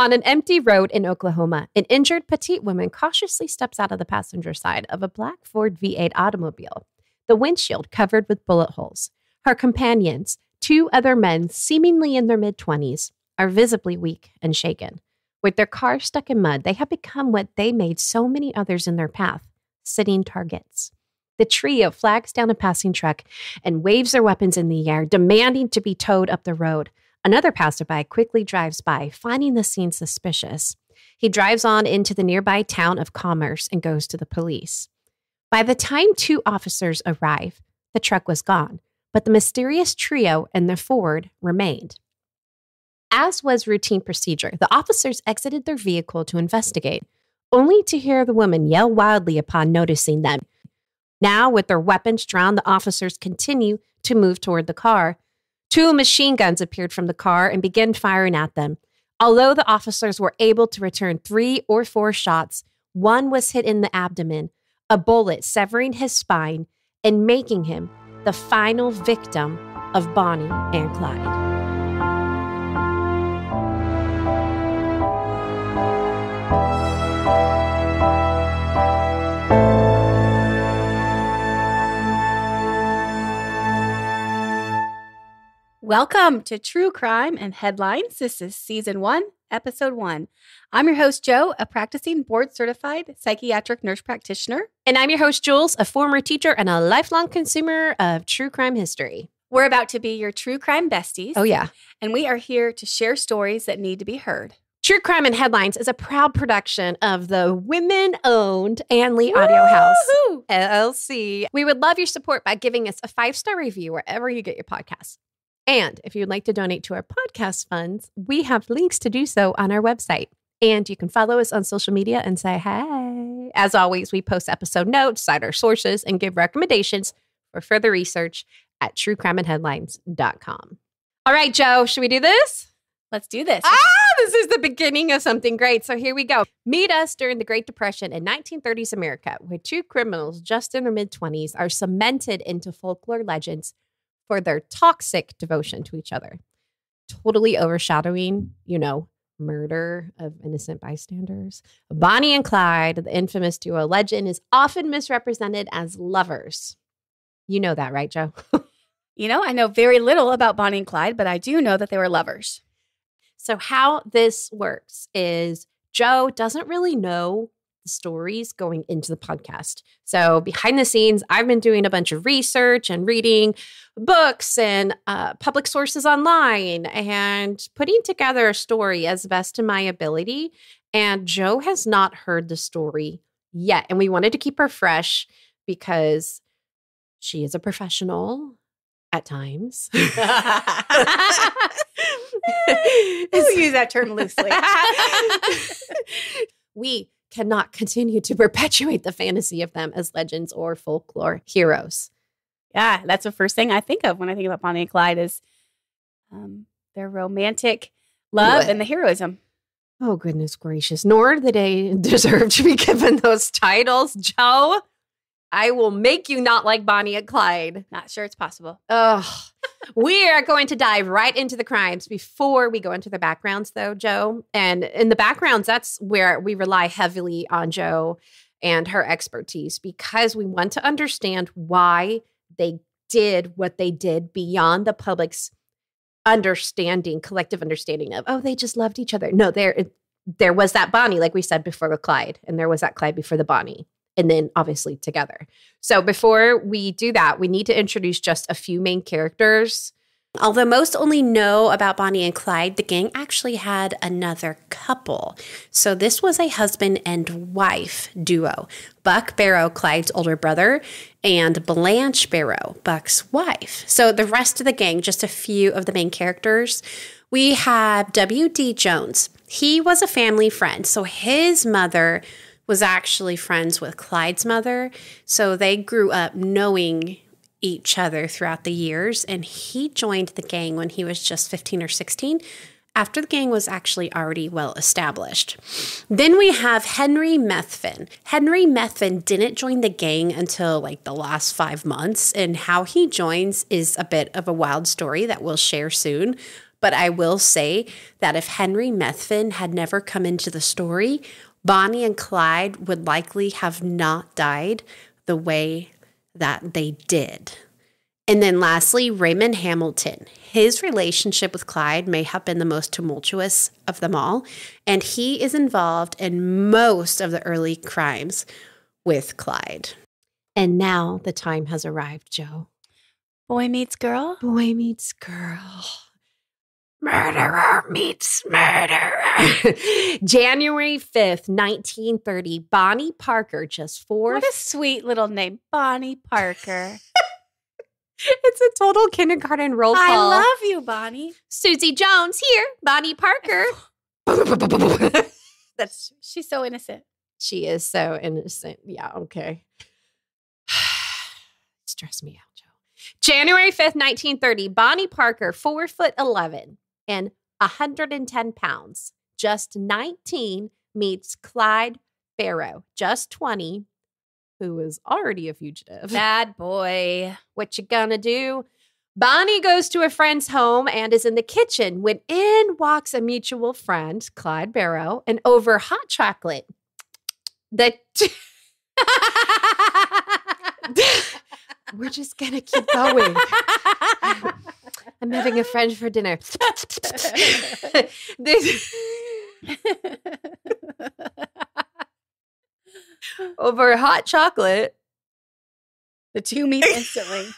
On an empty road in Oklahoma, an injured petite woman cautiously steps out of the passenger side of a black Ford V8 automobile, the windshield covered with bullet holes. Her companions, two other men seemingly in their mid-20s, are visibly weak and shaken. With their car stuck in mud, they have become what they made so many others in their path, sitting targets. The trio flags down a passing truck and waves their weapons in the air, demanding to be towed up the road. Another passerby quickly drives by, finding the scene suspicious. He drives on into the nearby town of Commerce and goes to the police. By the time two officers arrive, the truck was gone, but the mysterious trio and the Ford remained. As was routine procedure, the officers exited their vehicle to investigate, only to hear the woman yell wildly upon noticing them. Now, with their weapons drawn, the officers continue to move toward the car. Two machine guns appeared from the car and began firing at them. Although the officers were able to return 3 or 4 shots, one was hit in the abdomen, a bullet severing his spine and making him the final victim of Bonnie and Clyde. Welcome to True Crime and Headlines. This is Season 1, Episode 1. I'm your host, Jo, a practicing board-certified psychiatric nurse practitioner. And I'm your host, Jules, a former teacher and a lifelong consumer of true crime history. We're about to be your true crime besties. Oh, yeah. And we are here to share stories that need to be heard. True Crime and Headlines is a proud production of the women-owned Anley Audio House, LLC. We would love your support by giving us a 5-star review wherever you get your podcasts. And if you'd like to donate to our podcast funds, we have links to do so on our website. And you can follow us on social media and say, hey. As always, we post episode notes, cite our sources, and give recommendations for further research at truecrimeandheadlines.com. All right, Jo, should we do this? Let's do this. This is the beginning of something great. So here we go. Meet us during the Great Depression in 1930s America, where two criminals just in their mid-20s are cemented into folklore legends for their toxic devotion to each other, totally overshadowing, murder of innocent bystanders. Bonnie and Clyde, the infamous duo legend, is often misrepresented as lovers. You know that, right, Jo? I know very little about Bonnie and Clyde, but I do know that they were lovers. So how this works is Jo doesn't really know the stories going into the podcast. So behind the scenes, I've been doing a bunch of research and reading books and public sources online and putting together a story as best to my ability. And Jo has not heard the story yet. And we wanted to keep her fresh because she is a professional at times. We'll use that term loosely. We cannot continue to perpetuate the fantasy of them as legends or folklore heroes. Yeah, that's the first thing I think of when I think about Bonnie and Clyde is their romantic love and the heroism. Oh, goodness gracious. Nor do they deserve to be given those titles. Jo, I will make you not like Bonnie and Clyde. Not sure it's possible. Oh, we are going to dive right into the crimes before we go into the backgrounds, though, Jo. And in the backgrounds, that's where we rely heavily on Jo and her expertise because we want to understand why they did what they did beyond the public's collective understanding of, oh, they just loved each other. No, there was that Bonnie, like we said before with Clyde, and there was that Clyde before the Bonnie. And then obviously together. So before we do that, we need to introduce just a few main characters. Although most only know about Bonnie and Clyde, the gang actually had another couple. So this was a husband and wife duo. Buck Barrow, Clyde's older brother, and Blanche Barrow, Buck's wife. So the rest of the gang, just a few of the main characters. We have W.D. Jones. He was a family friend. So his mother was actually friends with Clyde's mother. So they grew up knowing each other throughout the years. And he joined the gang when he was just 15 or 16, after the gang was actually already well established. Then we have Henry Methvin. Henry Methvin didn't join the gang until like the last 5 months. And how he joins is a bit of a wild story that we'll share soon. But I will say that if Henry Methvin had never come into the story, Bonnie and Clyde would likely have not died the way that they did. And then lastly, Raymond Hamilton. His relationship with Clyde may have been the most tumultuous of them all, and he is involved in most of the early crimes with Clyde. And now the time has arrived, Joe. Boy meets girl? Boy meets girl. Murderer meets murderer. January 5th, 1930, Bonnie Parker, just 4. What a sweet little name, Bonnie Parker. It's a total kindergarten roll call. I love you, Bonnie. Susie Jones here, Bonnie Parker. She's so innocent. She is so innocent. Yeah, okay. Stress me out, Joe. January 5th, 1930, Bonnie Parker, 4'11" and 110 pounds, just 19, meets Clyde Barrow, just 20, who was already a fugitive. Bad boy. What you gonna do? Bonnie goes to a friend's home and is in the kitchen when in walks a mutual friend, Clyde Barrow, and over hot chocolate. We're just gonna keep going. I'm having a friend for dinner. Over hot chocolate. The two meet instantly.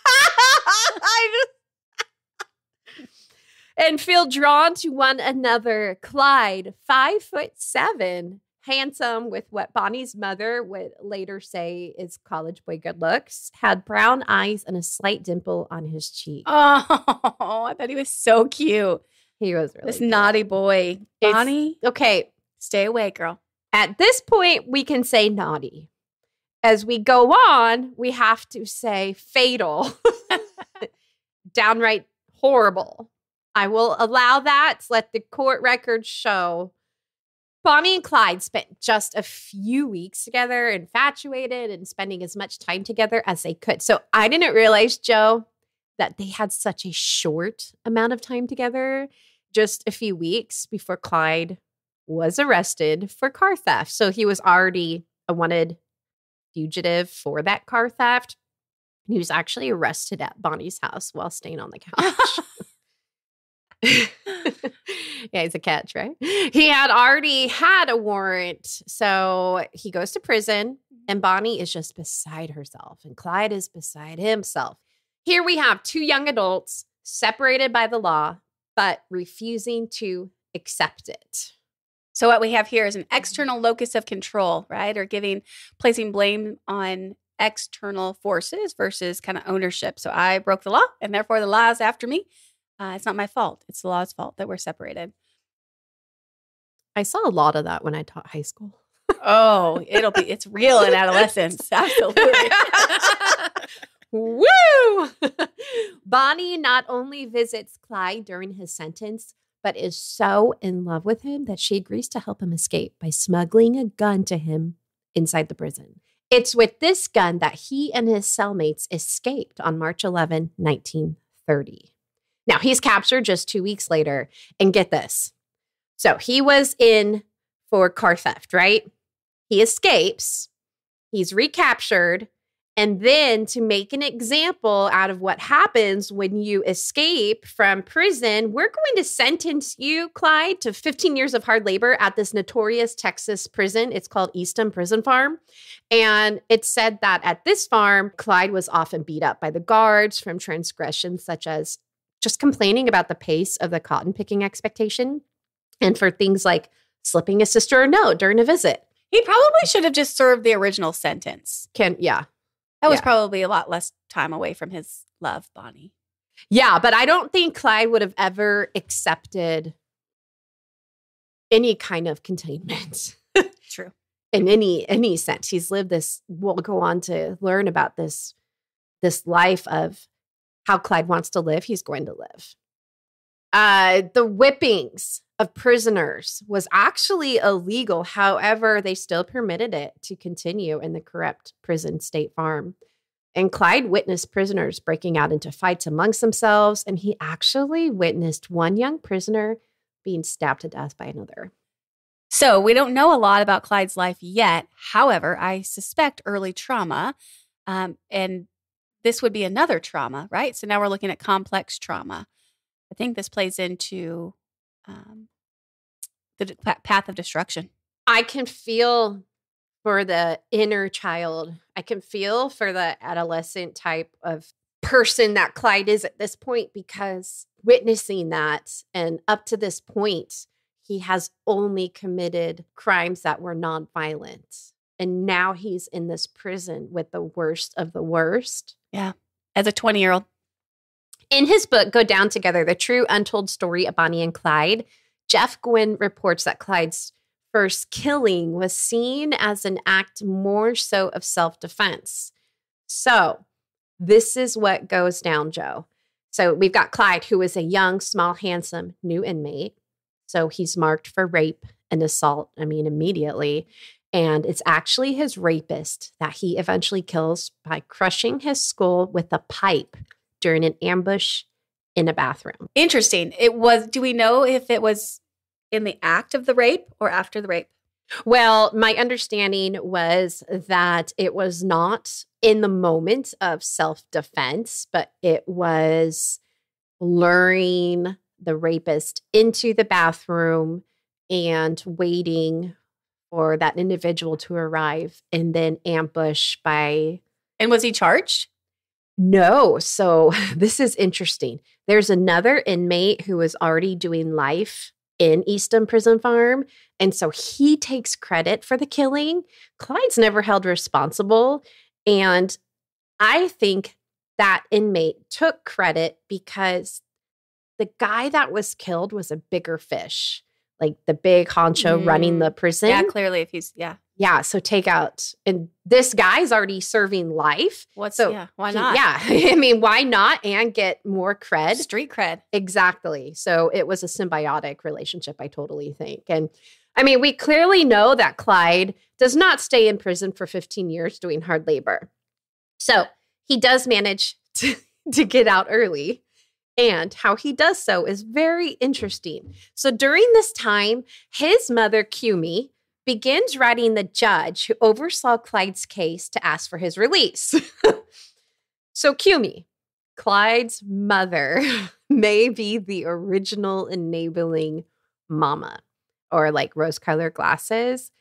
And feel drawn to one another. Clyde, 5'7", handsome with what Bonnie's mother would later say is college boy good looks, had brown eyes and a slight dimple on his cheek. Oh, I bet he was so cute. He was really this cute. naughty boy. Bonnie, okay, stay away, girl. At this point, we can say naughty. As we go on, we have to say fatal. Downright horrible. I will allow that. Let the court records show. Bonnie and Clyde spent just a few weeks together, infatuated and spending as much time together as they could. So I didn't realize, Joe, that they had such a short amount of time together, just a few weeks before Clyde was arrested for car theft. So he was already a wanted fugitive for that car theft. He was actually arrested at Bonnie's house while staying on the couch. Yeah, he's a catch, right? He had already had a warrant. So he goes to prison and Bonnie is just beside herself and Clyde is beside himself. Here we have two young adults separated by the law, but refusing to accept it. So what we have here is an external locus of control, right? Or placing blame on external forces versus kind of ownership. So I broke the law and therefore the law is after me. It's not my fault. It's the law's fault that we're separated. I saw a lot of that when I taught high school. Oh, it's real in adolescence. Absolutely. Woo! Bonnie not only visits Clyde during his sentence, but is so in love with him that she agrees to help him escape by smuggling a gun to him inside the prison. It's with this gun that he and his cellmates escaped on March 11, 1930. Now, he's captured just 2 weeks later, and get this. So he was in for car theft, right? He escapes, he's recaptured, and then to make an example out of what happens when you escape from prison, we're going to sentence you, Clyde, to 15 years of hard labor at this notorious Texas prison. It's called Eastham Prison Farm. And it's said that at this farm, Clyde was often beat up by the guards from transgressions such as just complaining about the pace of the cotton picking expectation and for things like slipping his sister a note during a visit. He probably should have just served the original sentence. Yeah. That was probably a lot less time away from his love, Bonnie. Yeah, but I don't think Clyde would have ever accepted any kind of containment. True. In any sense. He's lived this, we'll go on to learn about this life of how Clyde wants to live, he's going to live. The whippings of prisoners was actually illegal. However, they still permitted it to continue in the corrupt prison State Farm. And Clyde witnessed prisoners breaking out into fights amongst themselves, and he actually witnessed one young prisoner being stabbed to death by another. So we don't know a lot about Clyde's life yet. However, I suspect early trauma, and this would be another trauma, right? So now we're looking at complex trauma. I think this plays into the path of destruction. I can feel for the inner child. I can feel for the adolescent type of person that Clyde is at this point, because witnessing that, and up to this point, he has only committed crimes that were nonviolent. And now he's in this prison with the worst of the worst. Yeah. As a 20-year-old. In his book, Go Down Together, The True Untold Story of Bonnie and Clyde, Jeff Gwynne reports that Clyde's first killing was seen as an act more so of self-defense. So this is what goes down, Joe. So we've got Clyde, who is a young, small, handsome new inmate. So he's marked for rape and assault, immediately. And it's actually his rapist that he eventually kills by crushing his skull with a pipe during an ambush in a bathroom. Interesting. Do we know if it was in the act of the rape or after the rape? Well, my understanding was that it was not in the moment of self-defense, but it was luring the rapist into the bathroom and waiting for that individual to arrive and then ambush by... And was he charged? No. So this is interesting. There's another inmate who was already doing life in Easton Prison Farm. And so he takes credit for the killing. Clyde's never held responsible. And I think that inmate took credit because the guy that was killed was a bigger fish, like the big honcho running the prison. Yeah, clearly if he's, yeah. Yeah, so take out, and this guy's already serving life. Why not? Why not and get more cred? Street cred. Exactly. So it was a symbiotic relationship, I totally think. And we clearly know that Clyde does not stay in prison for 15 years doing hard labor. So he does manage to get out early. And how he does so is very interesting. So during this time, his mother, Kumi, begins writing the judge who oversaw Clyde's case to ask for his release. So Kumi, Clyde's mother, may be the original enabling mama, or like rose-colored glasses,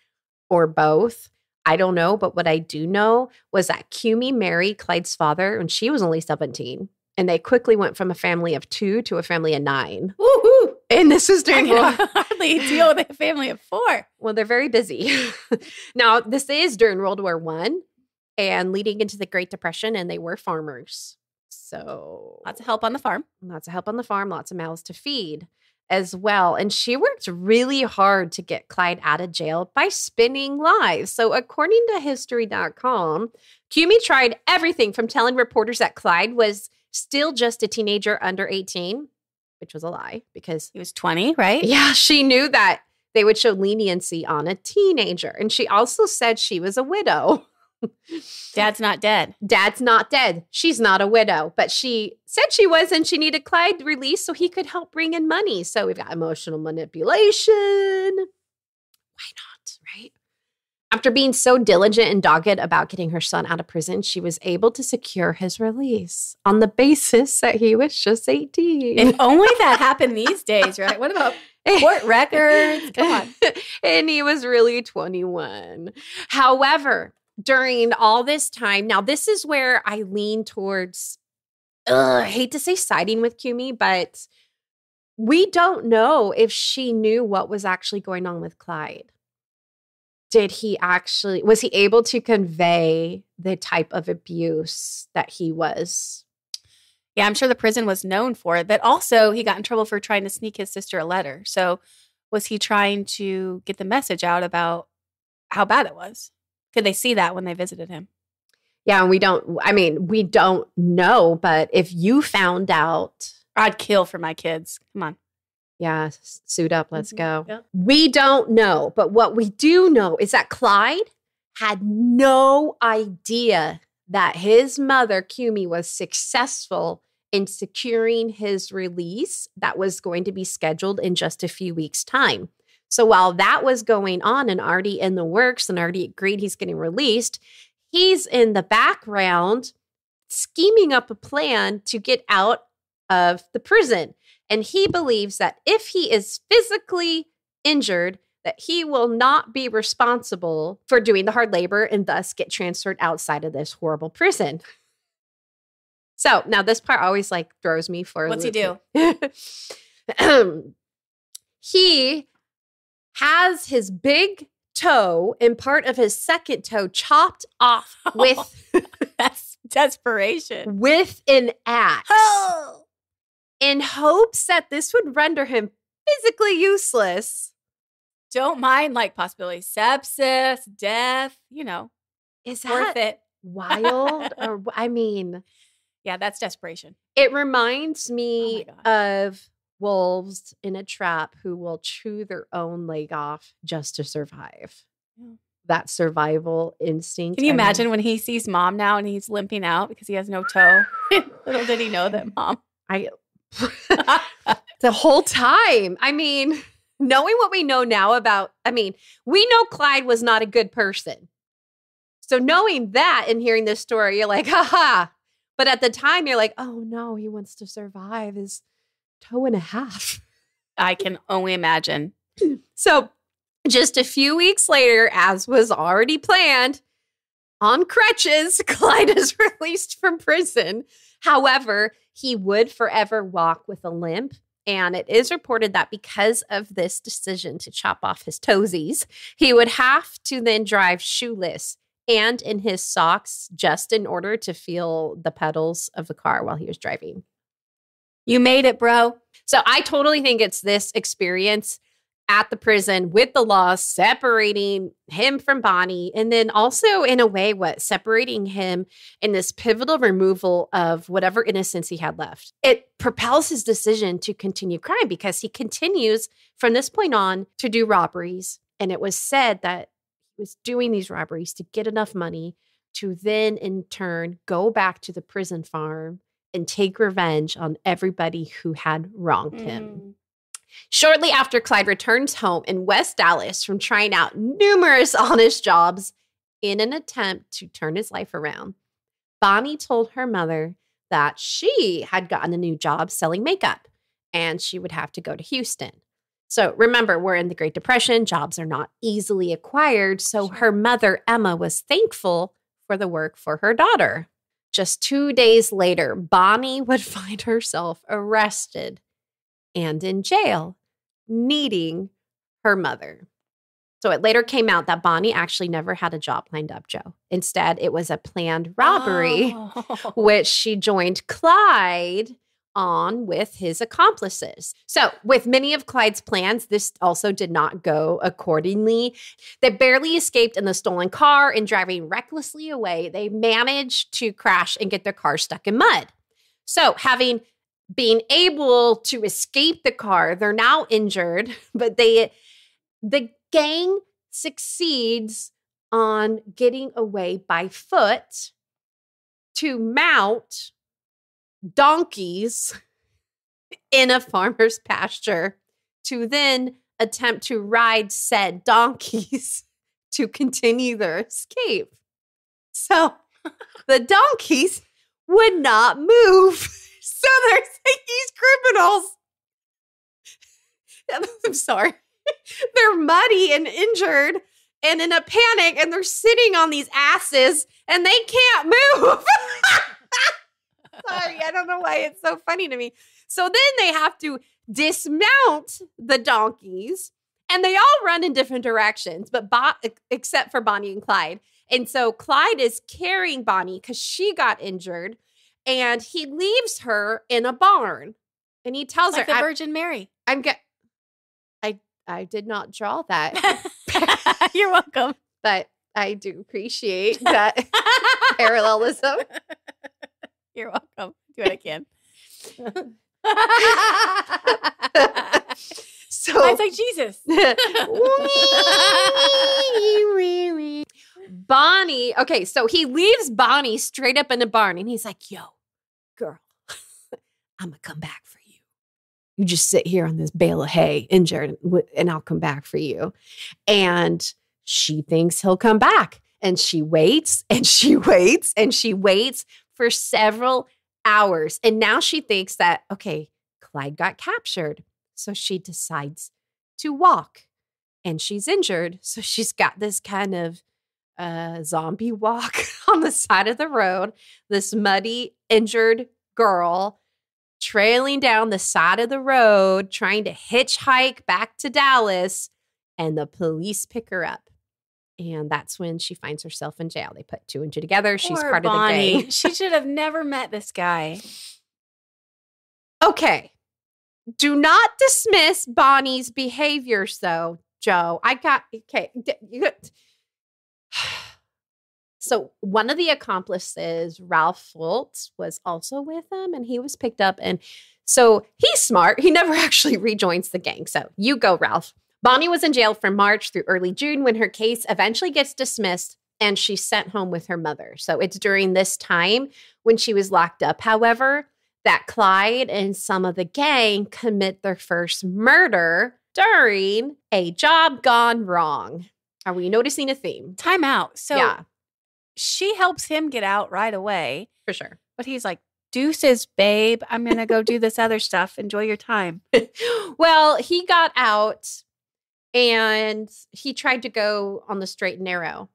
or both. I don't know, but what I do know was that Kumi married Clyde's father when she was only 17. And they quickly went from a family of 2 to a family of 9. Woohoo! And this is during I can hardly deal with a family of 4. Well, they're very busy. Now, this is during World War I and leading into the Great Depression, and they were farmers. So lots of help on the farm. Lots of help on the farm, lots of mouths to feed as well. And she worked really hard to get Clyde out of jail by spinning lies. So according to history.com, Kumi tried everything from telling reporters that Clyde was still just a teenager under 18, which was a lie because he was 20, right? Yeah, she knew that they would show leniency on a teenager. And she also said she was a widow. Dad's not dead. Dad's not dead. She's not a widow. But she said she was, and she needed Clyde released so he could help bring in money. So we've got emotional manipulation. Why not, right? After being so diligent and dogged about getting her son out of prison, she was able to secure his release on the basis that he was just 18. If only that happened these days, right? What about court records? Come on. And he was really 21. However, during all this time, now this is where I lean towards, I hate to say siding with Kumi, but we don't know if she knew what was actually going on with Clyde. Was he able to convey the type of abuse that he was? Yeah, I'm sure the prison was known for it, but also he got in trouble for trying to sneak his sister a letter. So was he trying to get the message out about how bad it was? Could they see that when they visited him? Yeah, and we don't know, but if you found out. I'd kill for my kids. Come on. Yeah, suit up, let's go. Yeah. We don't know, but what we do know is that Clyde had no idea that his mother, Kumi, was successful in securing his release that was going to be scheduled in just a few weeks' time. So while that was going on and already in the works and already agreed he's getting released, he's in the background scheming up a plan to get out of the prison. And he believes that if he is physically injured, that he will not be responsible for doing the hard labor and thus get transferred outside of this horrible prison. So now this part always like throws me for a What's loop. he do? He has his big toe and part of his second toe chopped off with That's desperation. with an axe Oh. in hopes that this would render him physically useless. Don't mind like possibilities. Sepsis, death, Is worth that it. wild? Or I mean, Yeah, that's desperation. it reminds me Oh my gosh. of wolves in a trap who will chew their own leg off just to survive. Yeah. That survival instinct. Can you I mean, imagine when he sees mom now and he's limping out because he has no toe? Little did he know that mom. The whole time. I mean, knowing what we know now about, we know Clyde was not a good person. So knowing that and hearing this story, you're like, haha. But at the time, you're like, oh no, he wants to survive his toe and a half. I can only imagine. So just a few weeks later, as was already planned, on crutches, Clyde is released from prison. However, he would forever walk with a limp. And it is reported that because of this decision to chop off his toesies, he would have to then drive shoeless and in his socks just in order to feel the pedals of the car while he was driving. You made it, bro. So I totally think it's this experience at the prison with the law separating him from Bonnie, and then also in a way separating him in this pivotal removal of whatever innocence he had left. It propels his decision to continue crime because he continues from this point on to do robberies. And it was said that he was doing these robberies to get enough money to then in turn go back to the prison farm and take revenge on everybody who had wronged him. Shortly after Clyde returns home in West Dallas from trying out numerous honest jobs in an attempt to turn his life around, Bonnie told her mother that she had gotten a new job selling makeup and she would have to go to Houston. So remember, we're in the Great Depression. Jobs are not easily acquired. So her mother, Emma, was thankful for the work for her daughter. Just 2 days later, Bonnie would find herself arrested and in jail, needing her mother. So it later came out that Bonnie actually never had a job lined up, Joe. Instead, it was a planned robbery, which she joined Clyde on with his accomplices. So with many of Clyde's plans, this also did not go accordingly. They barely escaped in the stolen car and driving recklessly away. They managed to crash and get their car stuck in mud. So having being able to escape the car, they're now injured, but the gang succeeds on getting away by foot to mount donkeys in a farmer's pasture to then attempt to ride said donkeys to continue their escape. So the donkeys would not move. So they're these criminals. I'm sorry. They're muddy and injured and in a panic, and they're sitting on these asses and they can't move. Sorry, I don't know why it's so funny to me. So then they have to dismount the donkeys and they all run in different directions, but except for Bonnie and Clyde. And so Clyde is carrying Bonnie because she got injured. And he leaves her in a barn. And he tells like her, the Virgin Mary. I did not draw that. You're welcome. But I do appreciate that parallelism. You're welcome. Do it again. So it's like Jesus. Bonnie, okay, so he leaves Bonnie straight up in the barn and he's like, yo, girl, I'm going to come back for you. You just sit here on this bale of hay injured and I'll come back for you. And she thinks he'll come back. And she waits and she waits and she waits for several hours. And now she thinks that, okay, Clyde got captured. So she decides to walk. And she's injured. So she's got this kind of zombie walk on the side of the road. This muddy, injured girl trailing down the side of the road, trying to hitchhike back to Dallas. And the police pick her up. And that's when she finds herself in jail. They put 2 and 2 together. She's part of the gang. She should have never met this guy. Okay. Do not dismiss Bonnie's behaviors, though, Joe. So one of the accomplices, Ralph Fultz, was also with them, and he was picked up. And so he's smart. He never actually rejoins the gang. So you go, Ralph. Bonnie was in jail from March through early June when her case eventually gets dismissed and she's sent home with her mother. So it's during this time when she was locked up, however, that Clyde and some of the gang commit their first murder during a job gone wrong. Are we noticing a theme? Time out. So she helps him get out right away. For sure. But he's like, deuces, babe. I'm going to go do this other stuff. Enjoy your time. Well, he got out. And he tried to go on the straight and narrow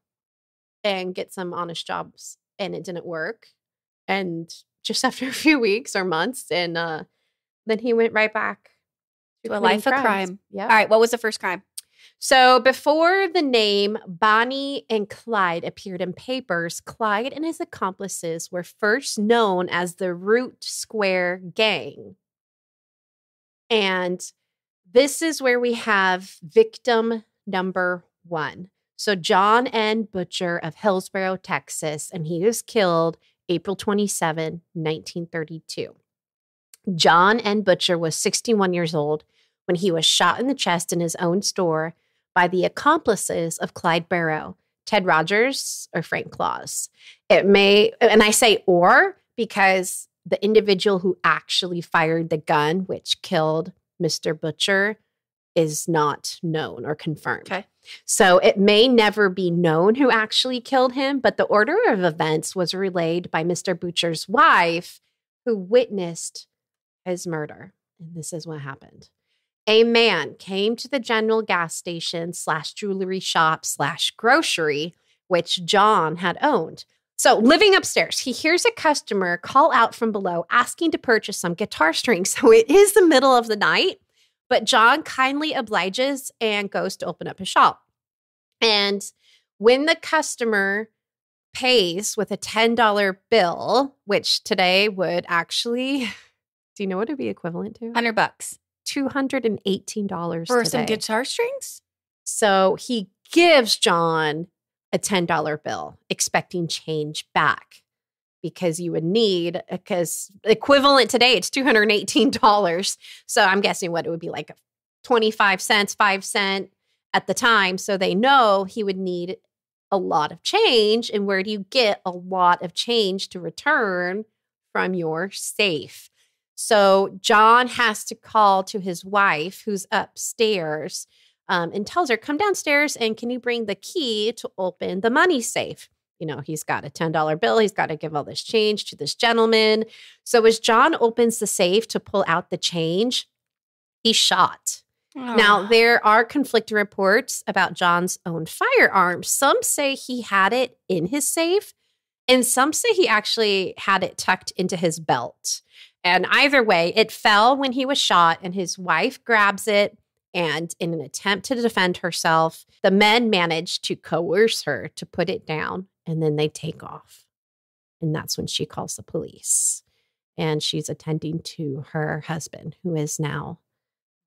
and get some honest jobs, and it didn't work. And just after a few weeks or months, and then he went right back to a life of crime. Yeah. All right. What was the first crime? So before the name Bonnie and Clyde appeared in papers, Clyde and his accomplices were first known as the Root Square Gang. And this is where we have victim number 1. So John N. Butcher of Hillsboro, Texas, and he was killed April 27, 1932. John N. Butcher was 61 years old when he was shot in the chest in his own store by the accomplices of Clyde Barrow, Ted Rogers, or Frank Claus. And I say or because the individual who actually fired the gun, which killed Mr. Butcher, is not known or confirmed. Okay. So it may never be known who actually killed him, but the order of events was relayed by Mr. Butcher's wife, who witnessed his murder. And this is what happened. A man came to the general gas station / jewelry shop / grocery, which John had owned. So living upstairs, he hears a customer call out from below asking to purchase some guitar strings. So it is the middle of the night, but John kindly obliges and goes to open up his shop. And when the customer pays with a $10 bill, which today would actually, do you know what it would be equivalent to? $100. $218 for today. some guitar strings? So he gives John a $10 bill, expecting change back because you would need, because equivalent today, it's $218. So I'm guessing what it would be like 25 cents, 5 cents at the time. So they know he would need a lot of change. And where do you get a lot of change to return from your safe? So John has to call to his wife, who's upstairs, and tells her, come downstairs and can you bring the key to open the money safe? You know, he's got a $10 bill. He's got to give all this change to this gentleman. So as John opens the safe to pull out the change, he's shot. Oh. Now, there are conflicting reports about John's own firearm. Some say he had it in his safe, and some say he actually had it tucked into his belt. And either way, it fell when he was shot, and his wife grabs it. And in an attempt to defend herself, the men manage to coerce her to put it down, and then they take off. And that's when she calls the police. And she's attending to her husband, who is now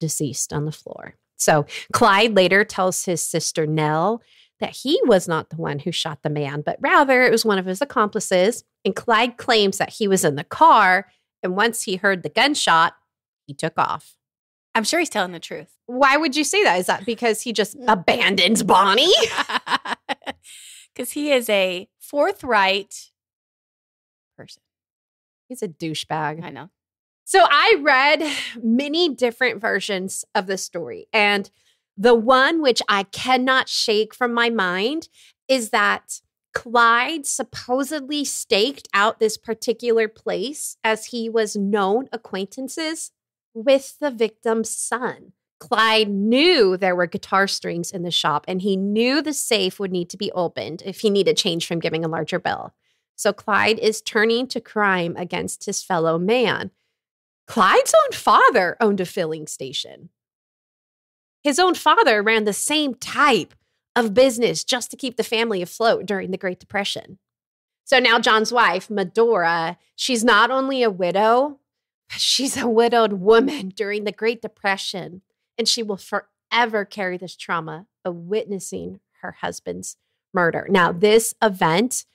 deceased on the floor. So Clyde later tells his sister Nell that he was not the one who shot the man, but rather it was one of his accomplices. And Clyde claims that he was in the car, and once he heard the gunshot, he took off. I'm sure he's telling the truth. Why would you say that? Is that because he just abandoned Bonnie? Because he is a forthright person. He's a douchebag. I know. So I read many different versions of the story. And the one which I cannot shake from my mind is that Clyde supposedly staked out this particular place as he was known acquaintances with the victim's son. Clyde knew there were guitar strings in the shop, and he knew the safe would need to be opened if he needed change from giving a larger bill. So Clyde is turning to crime against his fellow man. Clyde's own father owned a filling station. His own father ran the same type of business just to keep the family afloat during the Great Depression. So now John's wife, Medora, she's not only a widow, but she's a widowed woman during the Great Depression. And she will forever carry this trauma of witnessing her husband's murder. Now, this event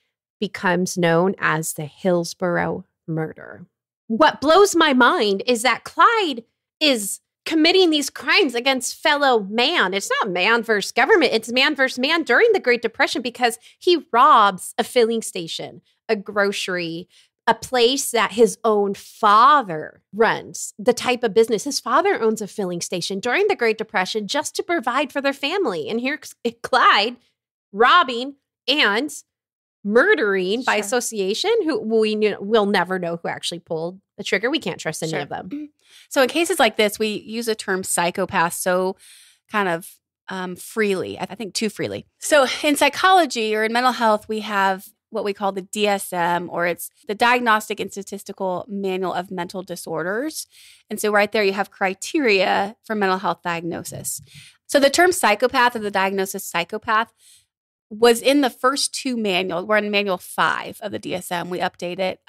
becomes known as the Hillsborough murder. What blows my mind is that Clyde is committing these crimes against fellow man. It's not man versus government. It's man versus man during the Great Depression because he robs a filling station, a grocery, a place that his own father runs, the type of business. His father owns a filling station during the Great Depression just to provide for their family. And here's Clyde robbing and murdering by association, who we'll never know who actually pulled the trigger. We can't trust any of them. So in cases like this, we use the term psychopath so kind of freely, I think too freely. So in psychology or in mental health, we have what we call the DSM, or it's the Diagnostic and Statistical Manual of Mental Disorders. And so right there, you have criteria for mental health diagnosis. So the term psychopath or the diagnosis psychopath was in the first two manuals. We're in manual 5 of the DSM. We update it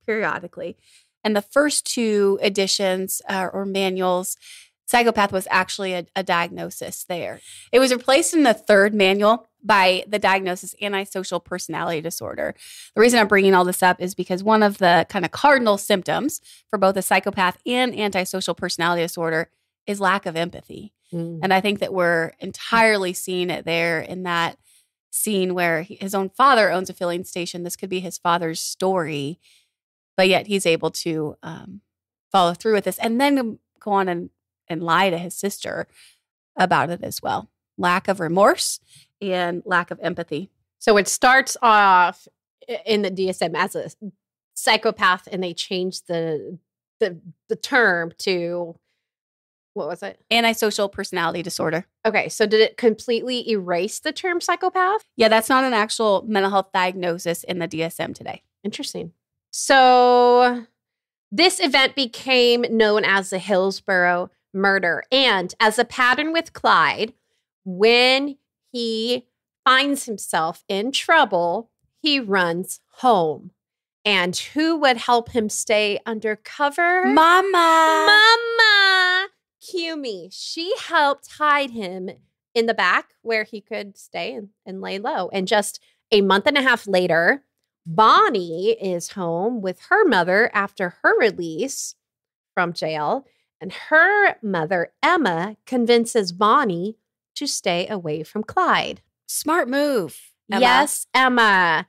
periodically. And the first two editions or manuals, psychopath was actually a diagnosis there. It was replaced in the third manual by the diagnosis antisocial personality disorder. The reason I'm bringing all this up is because one of the kind of cardinal symptoms for both a psychopath and antisocial personality disorder is lack of empathy. And I think that we're entirely seeing it there in that scene where his own father owns a filling station. This could be his father's story, but yet he's able to follow through with this and then go on and lie to his sister about it as well. Lack of remorse and lack of empathy. So it starts off in the DSM as a psychopath, and they changed the term to, what was it? Antisocial personality disorder. Okay, so did it completely erase the term psychopath? Yeah, that's not an actual mental health diagnosis in the DSM today. Interesting. So this event became known as the Hillsborough murder. And as a pattern with Clyde, when he finds himself in trouble, he runs home. And who would help him stay undercover? Mama! Cue me. She helped hide him in the back where he could stay and lay low. And just a month and a half later, Bonnie is home with her mother after her release from jail. And her mother, Emma, convinces Bonnie to stay away from Clyde. Smart move, Emma. Yes, Emma.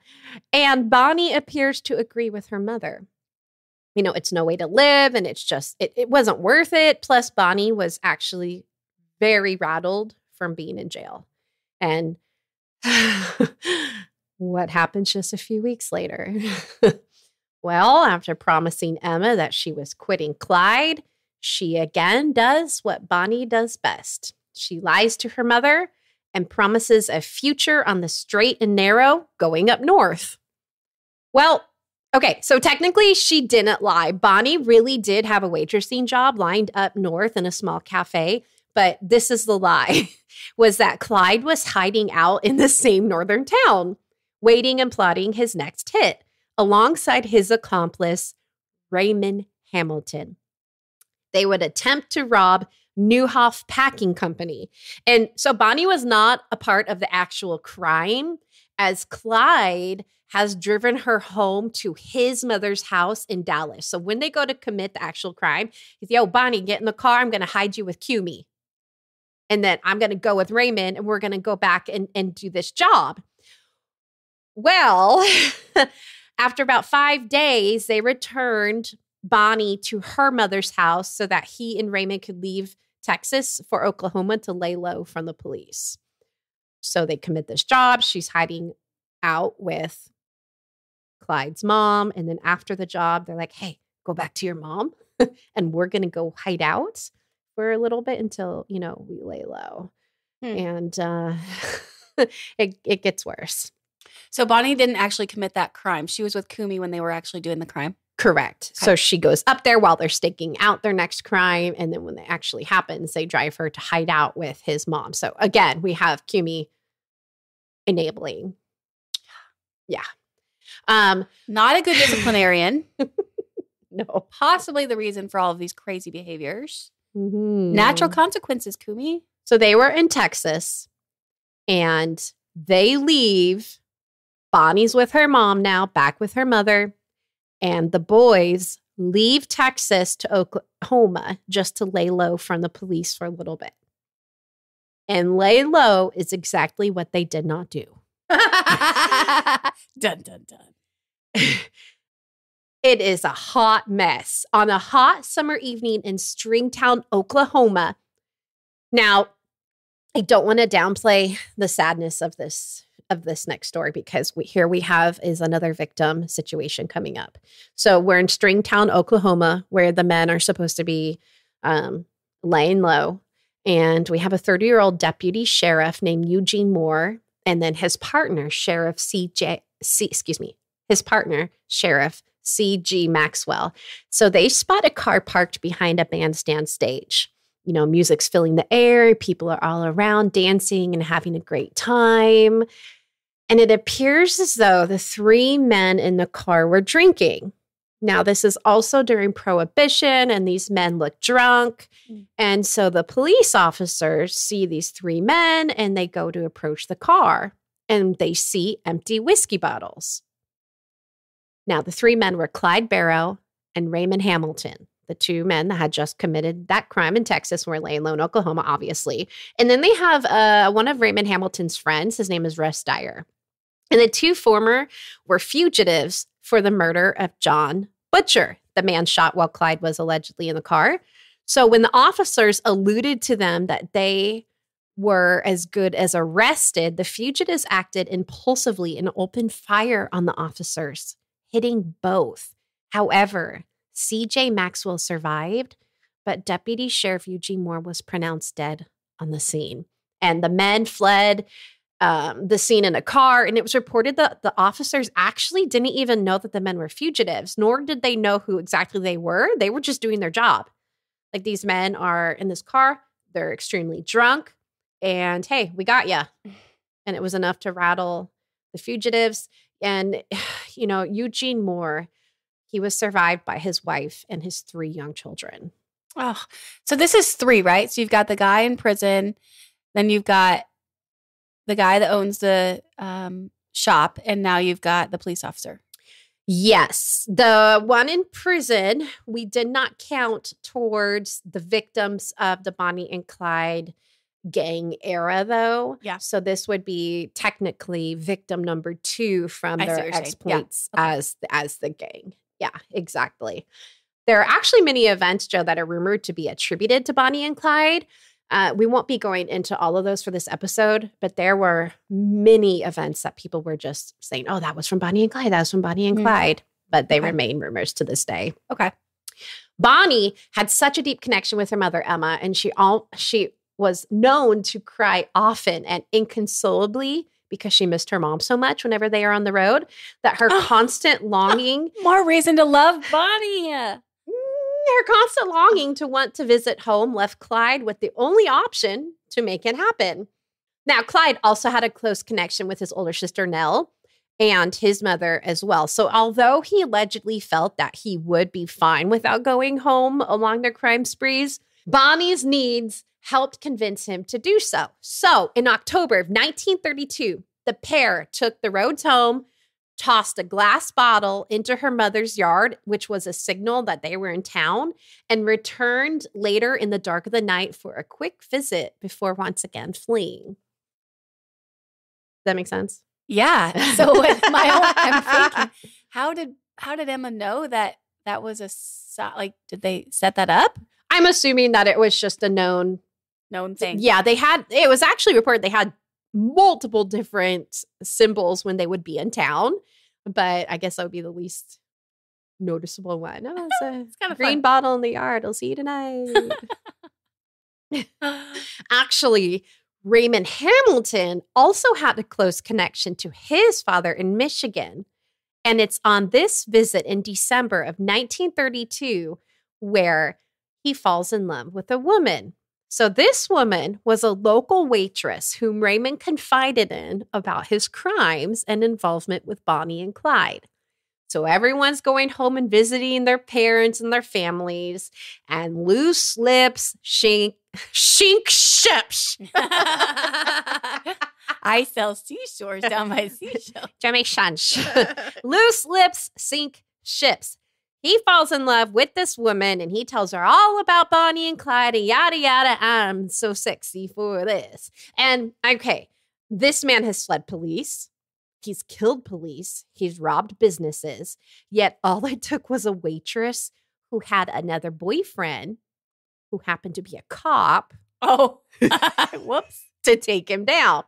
And Bonnie appears to agree with her mother. You know, it's no way to live, and it's just, it wasn't worth it. Plus, Bonnie was actually very rattled from being in jail. And what happens just a few weeks later? Well, after promising Emma that she was quitting Clyde, she again does what Bonnie does best. She lies to her mother and promises a future on the straight and narrow going up north. Well, okay, so technically she didn't lie. Bonnie really did have a waitressing job lined up north in a small cafe, but this is the lie, was that Clyde was hiding out in the same northern town, waiting and plotting his next hit, alongside his accomplice, Raymond Hamilton. They would attempt to rob Newhoff Packing Company. And so Bonnie was not a part of the actual crime, as Clyde has driven her home to his mother's house in Dallas. So when they go to commit the actual crime, he's, yo, Bonnie, get in the car. I'm going to hide you with Cumi. And then I'm going to go with Raymond, and we're going to go back and do this job. Well, after about 5 days, they returned Bonnie to her mother's house so that he and Raymond could leave Texas for Oklahoma to lay low from the police. So they commit this job. She's hiding out with Clyde's mom. And then after the job, they're like, hey, go back to your mom and we're going to go hide out for a little bit until, we lay low. And it gets worse. So Bonnie didn't actually commit that crime. She was with Kumi when they were actually doing the crime. Correct. Okay. So she goes up there while they're staking out their next crime. And then when it actually happens, they drive her to hide out with his mom. So again, we have Kumi enabling. Yeah. Not a good disciplinarian. No. Possibly the reason for all of these crazy behaviors. Mm-hmm. Natural consequences, Kumi. So they were in Texas and they leave. Bonnie's with her mom now, back with her mother. And the boys leave Texas to Oklahoma just to lay low from the police for a little bit. And lay low is exactly what they did not do. Dun, dun, dun. It is a hot mess on a hot summer evening in Stringtown, Oklahoma. Now, I don't want to downplay the sadness of this next story because here we have is another victim situation coming up. So we're in Stringtown, Oklahoma, where the men are supposed to be laying low. And we have a 30-year-old deputy sheriff named Eugene Moore, and then his partner, Sheriff C.G. Maxwell. So they spot a car parked behind a bandstand stage. Music's filling the air. People are all around dancing and having a great time. And it appears as though the 3 men in the car were drinking. Now, this is also during Prohibition, and these men look drunk. And so the police officers see these 3 men, and they go to approach the car, and they see empty whiskey bottles. Now, the 3 men were Clyde Barrow and Raymond Hamilton, the 2 men that had just committed that crime in Texas, were laying low in Oklahoma, obviously. And then they have one of Raymond Hamilton's friends. His name is Russ Dyer. And the 2 former were fugitives for the murder of John Butcher, the man shot while Clyde was allegedly in the car. So when the officers alluded to them that they were as good as arrested, the fugitives acted impulsively and opened fire on the officers, hitting both. However, C.J. Maxwell survived, but Deputy Sheriff Eugene Moore was pronounced dead on the scene. And the men fled the scene in a car, and it was reported that the officers actually didn't even know that the men were fugitives, nor did they know who exactly they were. They were just doing their job. Like, these men are in this car, they're extremely drunk, and hey, we got ya. And it was enough to rattle the fugitives. And, Eugene Moore, he was survived by his wife and his 3 young children. Oh, so this is 3, right? So you've got the guy in prison, then you've got the guy that owns the shop, and now you've got the police officer. Yes. The one in prison, we did not count towards the victims of the Bonnie and Clyde gang era, though. Yeah. So this would be technically victim number 2 from their exploits as the gang. Yeah, exactly. There are actually many events, Joe, that are rumored to be attributed to Bonnie and Clyde. We won't be going into all of those for this episode, but there were many events that people were just saying, oh, that was from Bonnie and Clyde. That was from Bonnie and Clyde. But they remain rumors to this day. Okay. Bonnie had such a deep connection with her mother, Emma, and she was known to cry often and inconsolably because she missed her mom so much whenever they are on the road, that her constant longing. More reason to love Bonnie. Her constant longing to want to visit home left Clyde with the only option to make it happen. Now, Clyde also had a close connection with his older sister, Nell, and his mother as well. So although he allegedly felt that he would be fine without going home along their crime sprees, Bonnie's needs helped convince him to do so. So in October of 1932, the pair took the roads home, tossed a glass bottle into her mother's yard, which was a signal that they were in town, and returned later in the dark of the night for a quick visit before once again fleeing. Does that make sense? Yeah. So I'm thinking, how did Emma know that was did they set that up? I'm assuming that it was just a known thing. Yeah, it was actually reported they had multiple different symbols when they would be in town, but I guess that would be the least noticeable one. Oh, it's kind of green fun. Bottle in the yard. I'll see you tonight. Actually, Raymond Hamilton also had a close connection to his father in Michigan. And it's on this visit in December of 1932 where he falls in love with a woman. So this woman was a local waitress whom Raymond confided in about his crimes and involvement with Bonnie and Clyde. So everyone's going home and visiting their parents and their families, and loose lips shink ships. I sell seashores down my seashell. Jimmy Shunch. Loose lips sink ships. He falls in love with this woman and he tells her all about Bonnie and Clyde and yada, yada. I'm so sexy for this. And okay, this man has fled police. He's killed police. He's robbed businesses. Yet all it took was a waitress who had another boyfriend who happened to be a cop. Oh, whoops. To take him down.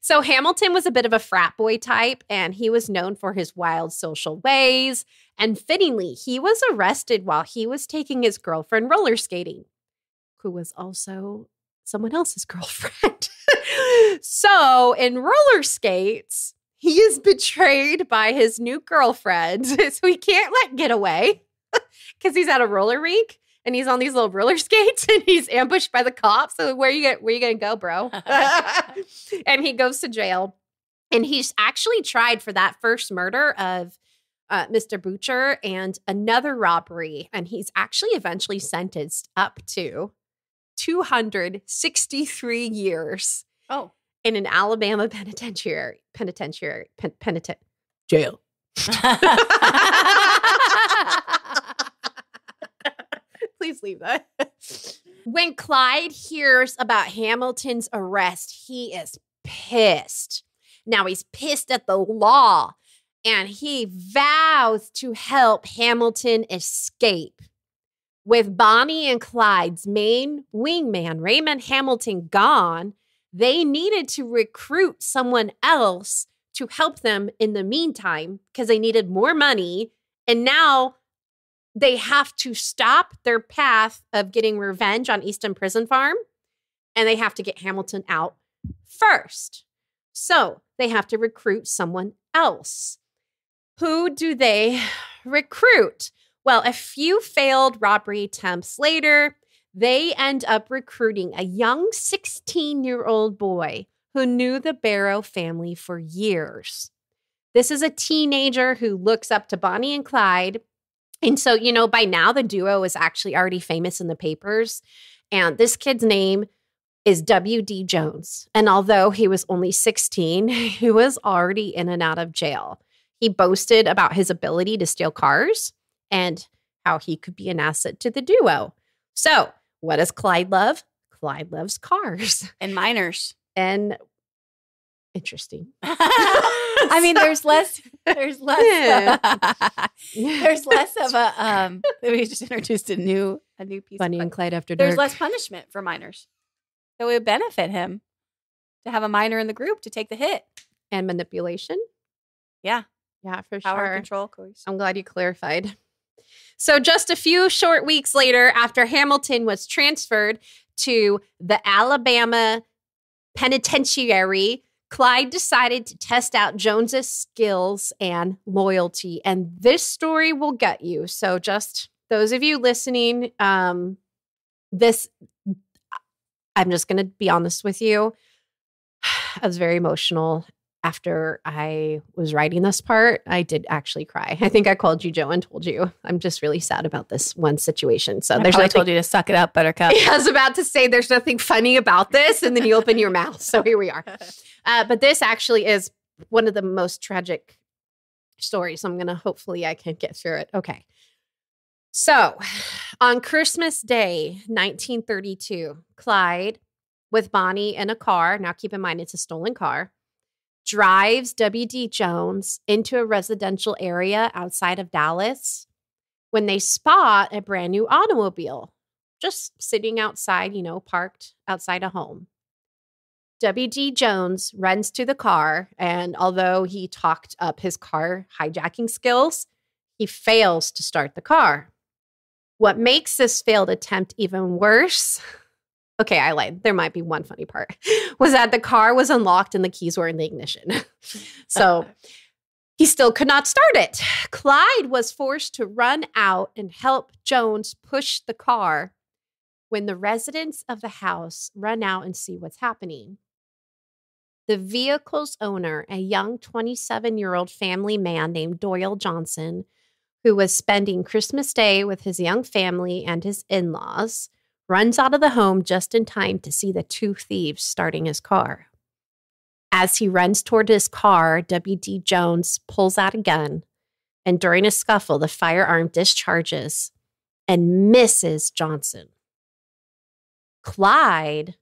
So Hamilton was a bit of a frat boy type, and he was known for his wild social ways. And fittingly, he was arrested while he was taking his girlfriend roller skating, who was also someone else's girlfriend. So in roller skates, he is betrayed by his new girlfriend. So he can't get away because he's at a roller rink. And he's on these little roller skates and he's ambushed by the cops. So where you going to go, bro? And he goes to jail. And he's actually tried for that first murder of Mr. Butcher and another robbery. And he's actually eventually sentenced up to 263 years. Oh. In an Alabama jail. Please leave that. When Clyde hears about Hamilton's arrest, he is pissed. Now he's pissed at the law, and he vows to help Hamilton escape. With Bonnie and Clyde's main wingman, Raymond Hamilton, gone, they needed to recruit someone else to help them in the meantime because they needed more money. And now they have to stop their path of getting revenge on Easton Prison Farm, and they have to get Hamilton out first. So they have to recruit someone else. Who do they recruit? Well, a few failed robbery attempts later, they end up recruiting a young 16-year-old boy who knew the Barrow family for years. This is a teenager who looks up to Bonnie and Clyde. And so, by now the duo is actually already famous in the papers. And this kid's name is W.D. Jones. And although he was only 16, he was already in and out of jail. He boasted about his ability to steal cars and how he could be an asset to the duo. So what does Clyde love? Clyde loves cars. And minors. And interesting. I mean, there's less of a, we just introduced a new piece Bonnie of and Clyde After Dark. There's less punishment for minors. So it would benefit him to have a minor in the group to take the hit. And manipulation? Yeah. Yeah, for Power sure. Control, of course. I'm glad you clarified. So just a few short weeks later, after Hamilton was transferred to the Alabama Penitentiary, Clyde decided to test out Jones's skills and loyalty. And this story will get you. So just those of you listening, I'm just going to be honest with you. I was very emotional after I was writing this part. I did actually cry. I think I called you, Joe, and told you I'm just really sad about this one situation. So I told you to suck it up, Buttercup. I was about to say there's nothing funny about this, and then you open your mouth. So here we are. But this actually is one of the most tragic stories. So I'm going to hopefully I can get through it. Okay. So on Christmas Day, 1932, Clyde with Bonnie in a car. Now keep in mind it's a stolen car. drives W.D. Jones into a residential area outside of Dallas when they spot a brand new automobile just sitting outside, parked outside a home. W.D. Jones runs to the car, and although he talked up his car hijacking skills, he fails to start the car. What makes this failed attempt even worse, okay, I lied, there might be one funny part, was that the car was unlocked and the keys were in the ignition. So he still could not start it. Clyde was forced to run out and help Jones push the car when the residents of the house run out and see what's happening. The vehicle's owner, a young 27-year-old family man named Doyle Johnson, who was spending Christmas Day with his young family and his in-laws, runs out of the home just in time to see the two thieves starting his car. As he runs toward his car, W.D. Jones pulls out a gun, and during a scuffle, the firearm discharges and misses Johnson. Clyde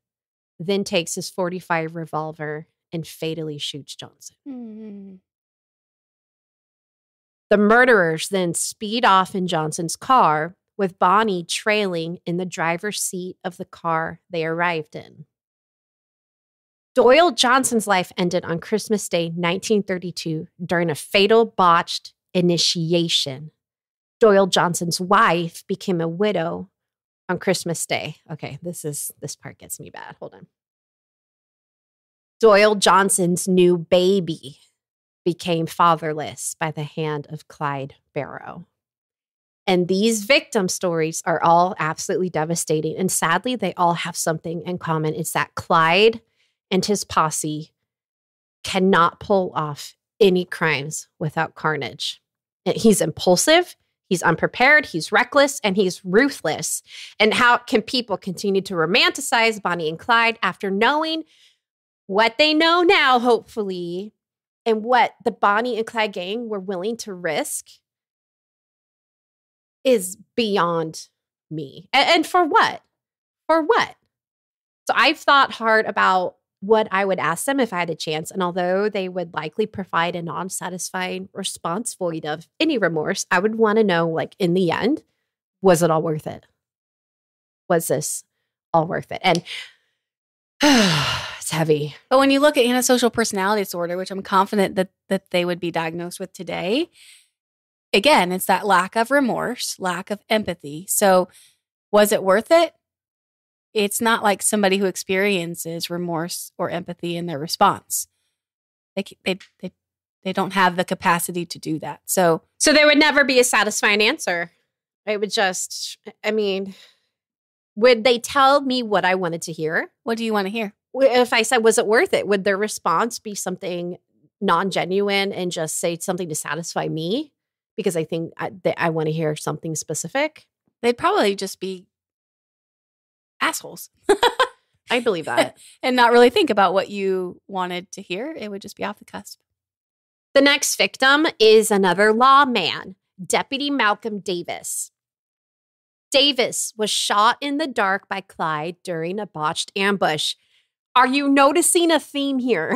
then takes his .45 revolver and fatally shoots Johnson. Mm-hmm. The murderers then speed off in Johnson's car, with Bonnie trailing in the driver's seat of the car they arrived in. Doyle Johnson's life ended on Christmas Day, 1932, during a fatal botched initiation. Doyle Johnson's wife became a widow on Christmas Day. Okay, this part gets me bad. Hold on. Doyle Johnson's new baby became fatherless by the hand of Clyde Barrow. And these victim stories are all absolutely devastating. And sadly, they all have something in common. It's that Clyde and his posse cannot pull off any crimes without carnage. He's impulsive, he's unprepared, he's reckless, and he's ruthless. And how can people continue to romanticize Bonnie and Clyde after knowing what they know now, hopefully, and what the Bonnie and Clyde gang were willing to risk is beyond me. And for what? For what? So I've thought hard about what I would ask them if I had a chance. And although they would likely provide a non-satisfying response void of any remorse, I would want to know, in the end, was it all worth it? Was this all worth it? And it's heavy. But when you look at antisocial personality disorder, which I'm confident that they would be diagnosed with today, again, it's that lack of remorse, lack of empathy. So was it worth it? It's not like somebody who experiences remorse or empathy in their response. They don't have the capacity to do that. So there would never be a satisfying answer. It would would they tell me what I wanted to hear? What do you want to hear? If I said, was it worth it? Would their response be something non-genuine and just say something to satisfy me? Because I think I want to hear something specific. They'd probably just be assholes. I believe that. And not really think about what you wanted to hear. It would just be off the cusp. The next victim is another lawman, Deputy Malcolm Davis. Davis was shot in the dark by Clyde during a botched ambush. Are you noticing a theme here?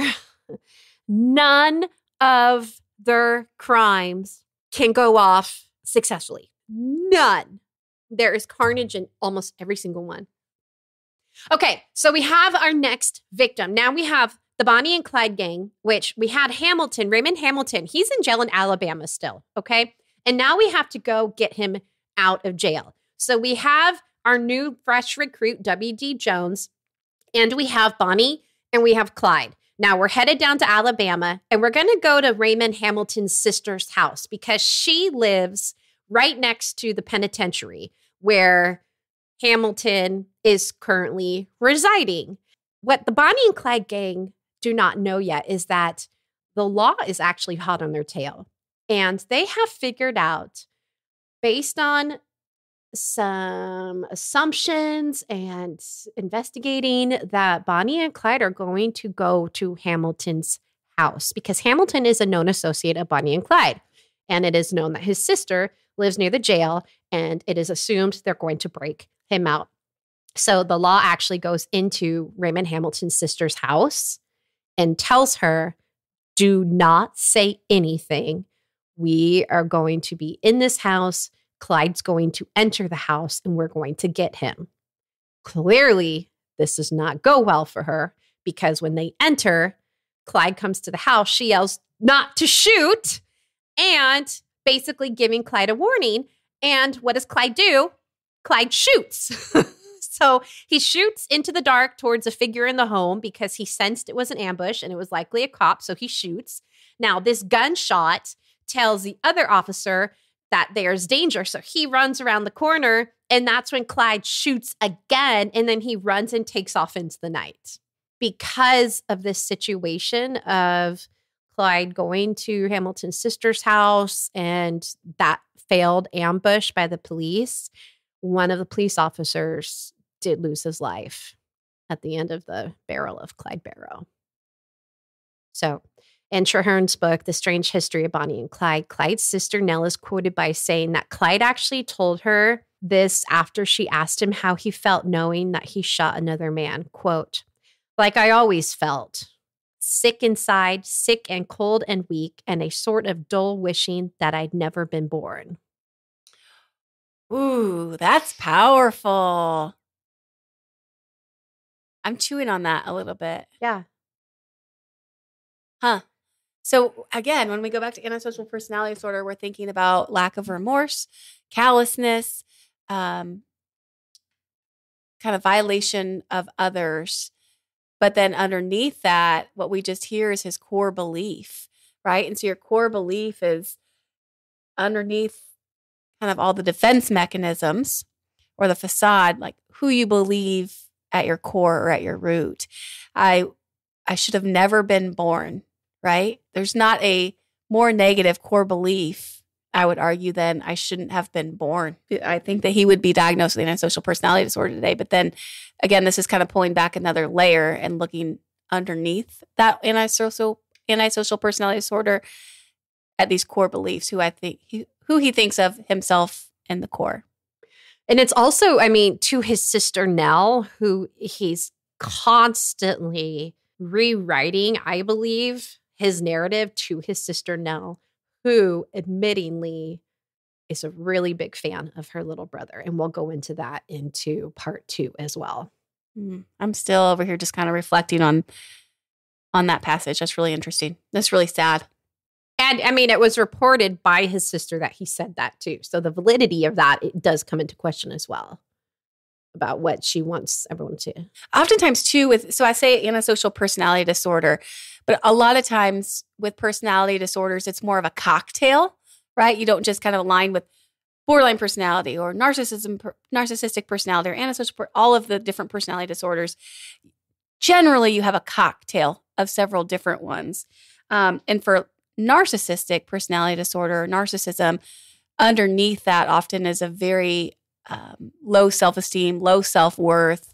None of their crimes can go off successfully. None. There is carnage in almost every single one. Okay, so we have our next victim. Now we have the Bonnie and Clyde gang, which we had Raymond Hamilton. He's in jail in Alabama still, okay? And now we have to go get him out of jail. So we have our new fresh recruit, W.D. Jones, and we have Bonnie and we have Clyde. Now we're headed down to Alabama and we're going to go to Raymond Hamilton's sister's house because she lives right next to the penitentiary where Hamilton is currently residing. What the Bonnie and Clyde gang do not know yet is that the law is actually hot on their tail. And they have figured out, based on some assumptions and investigating, that Bonnie and Clyde are going to go to Hamilton's house because Hamilton is a known associate of Bonnie and Clyde. And it is known that his sister lives near the jail, and it is assumed they're going to break him out. So the law actually goes into Raymond Hamilton's sister's house and tells her, do not say anything. We are going to be in this house. Clyde's going to enter the house and we're going to get him. Clearly, this does not go well for her because when they enter, Clyde comes to the house. She yells not to shoot and basically giving Clyde a warning. And what does Clyde do? Clyde shoots. So he shoots into the dark towards a figure in the home because he sensed it was an ambush and it was likely a cop. So he shoots. Now, this gunshot tells the other officer that there's danger. So he runs around the corner and that's when Clyde shoots again. And then he runs and takes off into the night. Because of this situation of Clyde going to Hamilton's sister's house and that failed ambush by the police, one of the police officers did lose his life at the end of the barrel of Clyde Barrow. So in Traherne's book, The Strange History of Bonnie and Clyde, Clyde's sister Nell is quoted by saying that Clyde actually told her this after she asked him how he felt knowing that he shot another man. Quote, "Like I always felt, sick inside, sick and cold and weak, and a sort of dull wishing that I'd never been born." Ooh, that's powerful. I'm chewing on that a little bit. Yeah. Huh. So again, when we go back to antisocial personality disorder, we're thinking about lack of remorse, callousness, kind of violation of others. But then underneath that, what we just hear is his core belief, right? And so your core belief is underneath kind of all the defense mechanisms or the facade, like who you believe at your core or at your root. I should have never been born, right? There's not a more negative core belief, I would argue, than I shouldn't have been born. I think that he would be diagnosed with antisocial personality disorder today. But then again, this is kind of pulling back another layer and looking underneath that antisocial personality disorder at these core beliefs, who he thinks of himself in the core. And it's also, I mean, to his sister Nell, who he's constantly rewriting, I believe, his narrative to his sister Nell, who admittingly is a really big fan of her little brother. And we'll go into that into part 2 as well. I'm still over here just kind of reflecting on that passage. That's really interesting. That's really sad. And I mean, it was reported by his sister that he said that too. So the validity of that, it does come into question as well about what she wants everyone to. Oftentimes too, so I say antisocial personality disorder, but a lot of times with personality disorders, it's more of a cocktail, right? You don't just kind of align with borderline personality or narcissistic personality or antisocial, all of the different personality disorders. Generally, you have a cocktail of several different ones. And for narcissistic personality disorder, narcissism, underneath that often is a very low self-esteem, low self-worth.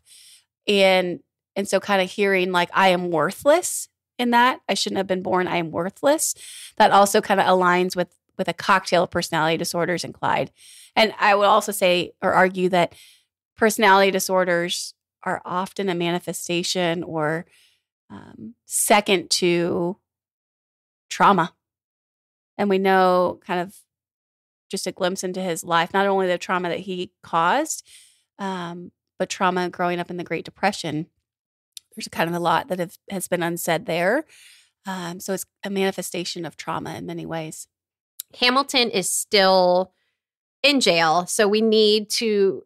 And so kind of hearing like, I am worthless in that. I shouldn't have been born. I am worthless. That also kind of aligns with a cocktail of personality disorders in Clyde. And I would also say or argue that personality disorders are often a manifestation or second to trauma. And we know kind of just a glimpse into his life, not only the trauma that he caused, but trauma growing up in the Great Depression. There's kind of a lot that has been unsaid there. So it's a manifestation of trauma in many ways. Hamilton is still in jail, so we need to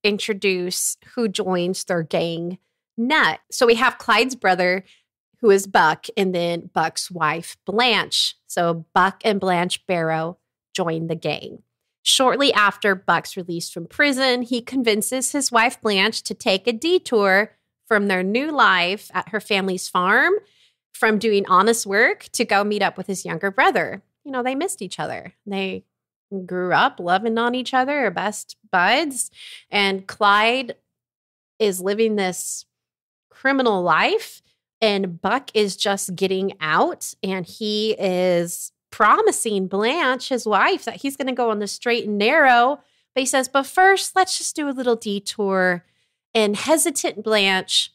introduce who joins their gang next. So we have Clyde's brother, who is Buck, and then Buck's wife, Blanche. So Buck and Blanche Barrow join the gang. Shortly after Buck's released from prison, he convinces his wife, Blanche, to take a detour from their new life at her family's farm, from doing honest work to go meet up with his younger brother. You know, they missed each other. They grew up loving on each other, best buds. And Clyde is living this criminal life, and Buck is just getting out, and he is promising Blanche, his wife, that he's going to go on the straight and narrow. But he says, but first, let's just do a little detour. And hesitant Blanche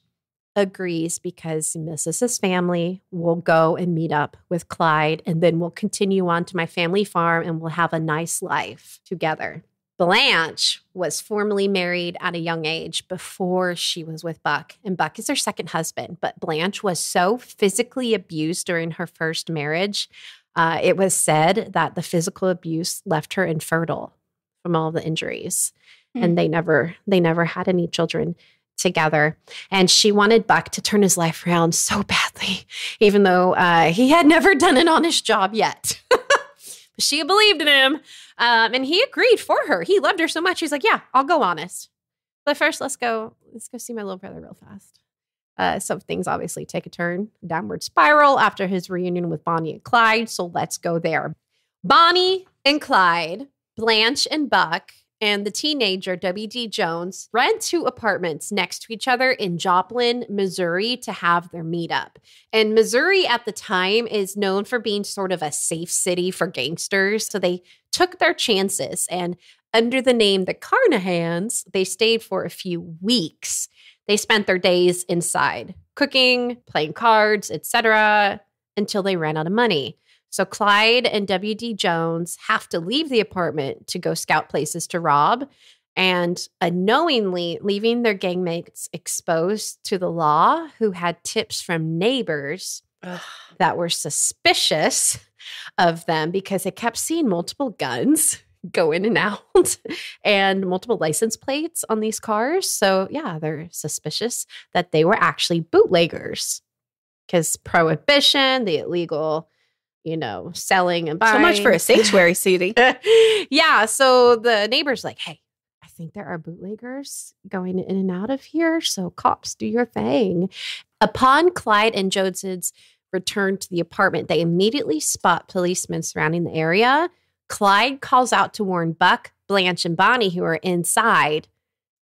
agrees because misses his family. We'll go and meet up with Clyde, and then we'll continue on to my family farm and we'll have a nice life together. Blanche was formally married at a young age before she was with Buck, and Buck is her second husband. But Blanche was so physically abused during her first marriage. It was said that the physical abuse left her infertile from all the injuries, and they never had any children together. And she wanted Buck to turn his life around so badly, even though he had never done an honest job yet. She believed in him, and he agreed for her. He loved her so much. He's like, yeah, I'll go honest. But first, let's go see my little brother real fast. Some things obviously take a turn, downward spiral after his reunion with Bonnie and Clyde. So let's go there. Bonnie and Clyde, Blanche and Buck, and the teenager, W.D. Jones, rent 2 apartments next to each other in Joplin, Missouri to have their meetup. And Missouri at the time is known for being sort of a safe city for gangsters. So they took their chances. And under the name the Carnahans, they stayed for a few weeks. They spent their days inside, cooking, playing cards, etc., until they ran out of money. So Clyde and W.D. Jones have to leave the apartment to go scout places to rob, and unknowingly leaving their gangmates exposed to the law, who had tips from neighbors that were suspicious of them because they kept seeing multiple guns go in and out and multiple license plates on these cars. So yeah, they're suspicious that they were actually bootleggers because prohibition, the illegal selling and buying. So much for a sanctuary city. Yeah. So the neighbor's like, hey, I think there are bootleggers going in and out of here. So cops, do your thing. Upon Clyde and Jones's return to the apartment, they immediately spot policemen surrounding the area. Clyde calls out to warn Buck, Blanche, and Bonnie, who are inside,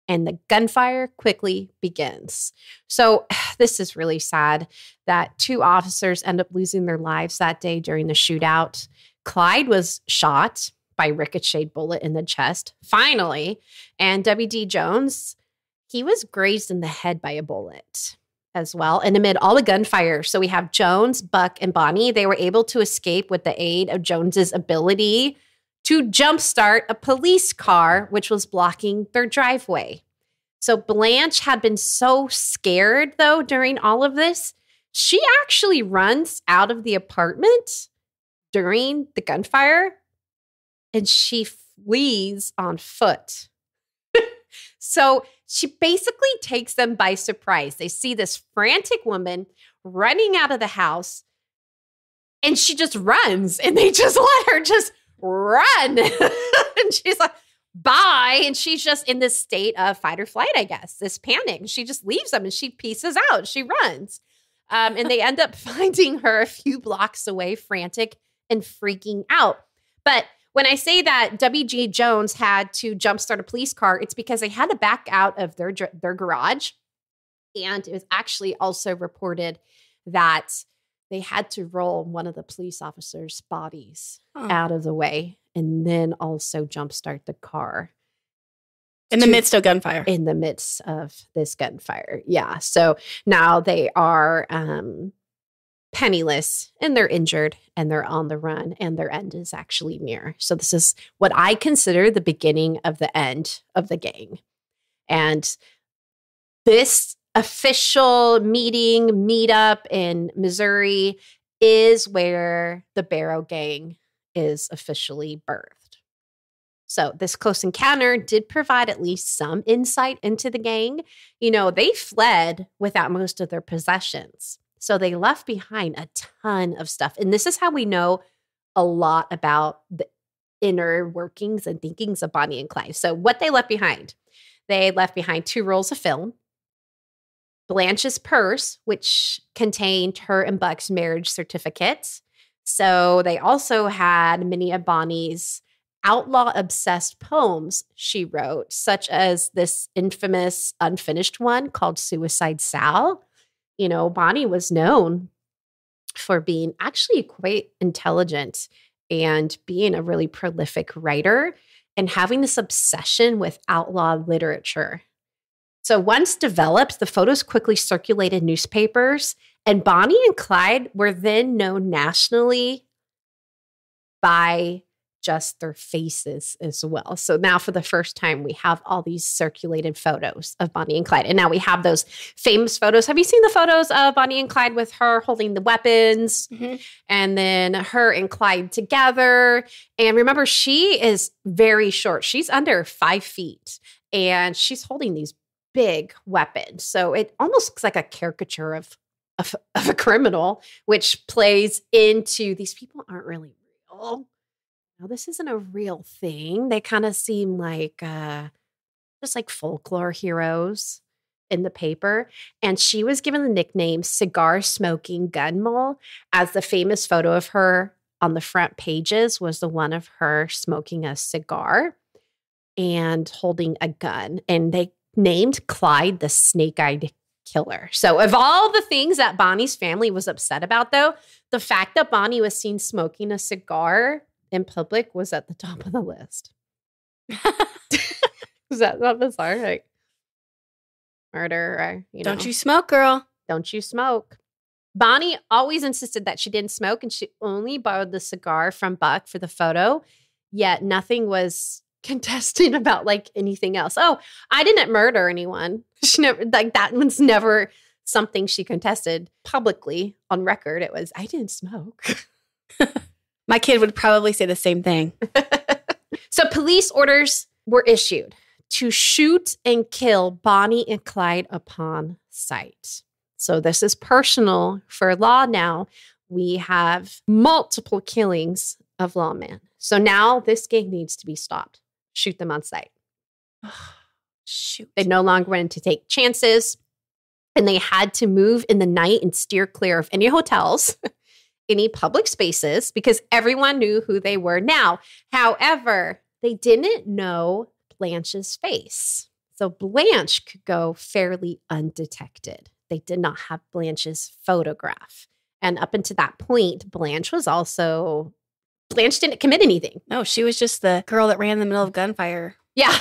and the gunfire quickly begins. So this is really sad that 2 officers end up losing their lives that day during the shootout. Clyde was shot by a ricocheted bullet in the chest, finally. And W.D. Jones, he was grazed in the head by a bullet as well. And amid all the gunfire, so we have Jones, Buck, and Bonnie. They were able to escape with the aid of Jones's ability to jumpstart a police car, which was blocking their driveway. So Blanche had been so scared, though, during all of this, she actually runs out of the apartment during the gunfire, and she flees on foot. So she basically takes them by surprise. They see this frantic woman running out of the house, and she just runs, and they just let her just run. And she's like, bye. And she's just in this state of fight or flight, I guess, this panic. She just leaves them and she pieces out. She runs. And they end up finding her a few blocks away, frantic and freaking out. But when I say that W.G. Jones had to jumpstart a police car, it's because they had to back out of their garage. And it was actually also reported that they had to roll one of the police officers' bodies out of the way and then also jumpstart the car. In the midst of gunfire. In the midst of this gunfire. Yeah. So now they are penniless and they're injured and they're on the run and their end is actually near. So this is what I consider the beginning of the end of the gang. And this official meetup in Missouri is where the Barrow Gang is officially birthed. So this close encounter did provide at least some insight into the gang. They fled without most of their possessions. So they left behind a ton of stuff. And this is how we know a lot about the inner workings and thinkings of Bonnie and Clyde. So what they left behind 2 rolls of film, Blanche's purse, which contained her and Buck's marriage certificates. So they also had many of Bonnie's outlaw-obsessed poems she wrote, such as this infamous unfinished one called Suicide Sal. Bonnie was known for being actually quite intelligent and being a really prolific writer and having this obsession with outlaw literature. So once developed, the photos quickly circulated newspapers, and Bonnie and Clyde were then known nationally by just their faces as well. So now for the first time, we have all these circulated photos of Bonnie and Clyde. And now we have those famous photos. Have you seen the photos of Bonnie and Clyde with her holding the weapons and then her and Clyde together? And remember, she is very short. She's under 5 feet and she's holding these big weapons. So it almost looks like a caricature of a criminal, which plays into these people aren't really real. No, this isn't a real thing. They kind of seem like just like folklore heroes in the paper. And she was given the nickname Cigar Smoking Gun Mole, as the famous photo of her on the front pages was the one of her smoking a cigar and holding a gun. And they named Clyde the Snake-Eyed Killer. So of all the things that Bonnie's family was upset about, though, the fact that Bonnie was seen smoking a cigar in public was at the top of the list. Is that not bizarre? Like murder, Don't you smoke, girl. Don't you smoke. Bonnie always insisted that she didn't smoke, and she only borrowed the cigar from Buck for the photo, yet nothing was contested about like anything else. Oh, I didn't murder anyone. She never, like, that was never something she contested publicly on record. It was, I didn't smoke. My kid would probably say the same thing. So police orders were issued to shoot and kill Bonnie and Clyde upon sight. So this is personal for law now. We have multiple killings of lawmen. So now this gang needs to be stopped. Shoot them on sight. Shoot. They no longer wanted to take chances, and they had to move in the night and steer clear of any hotels, any public spaces, because everyone knew who they were now. However, they didn't know Blanche's face. So Blanche could go fairly undetected. They did not have Blanche's photograph. And up until that point, Blanche didn't commit anything. No, she was just the girl that ran in the middle of gunfire. Yeah.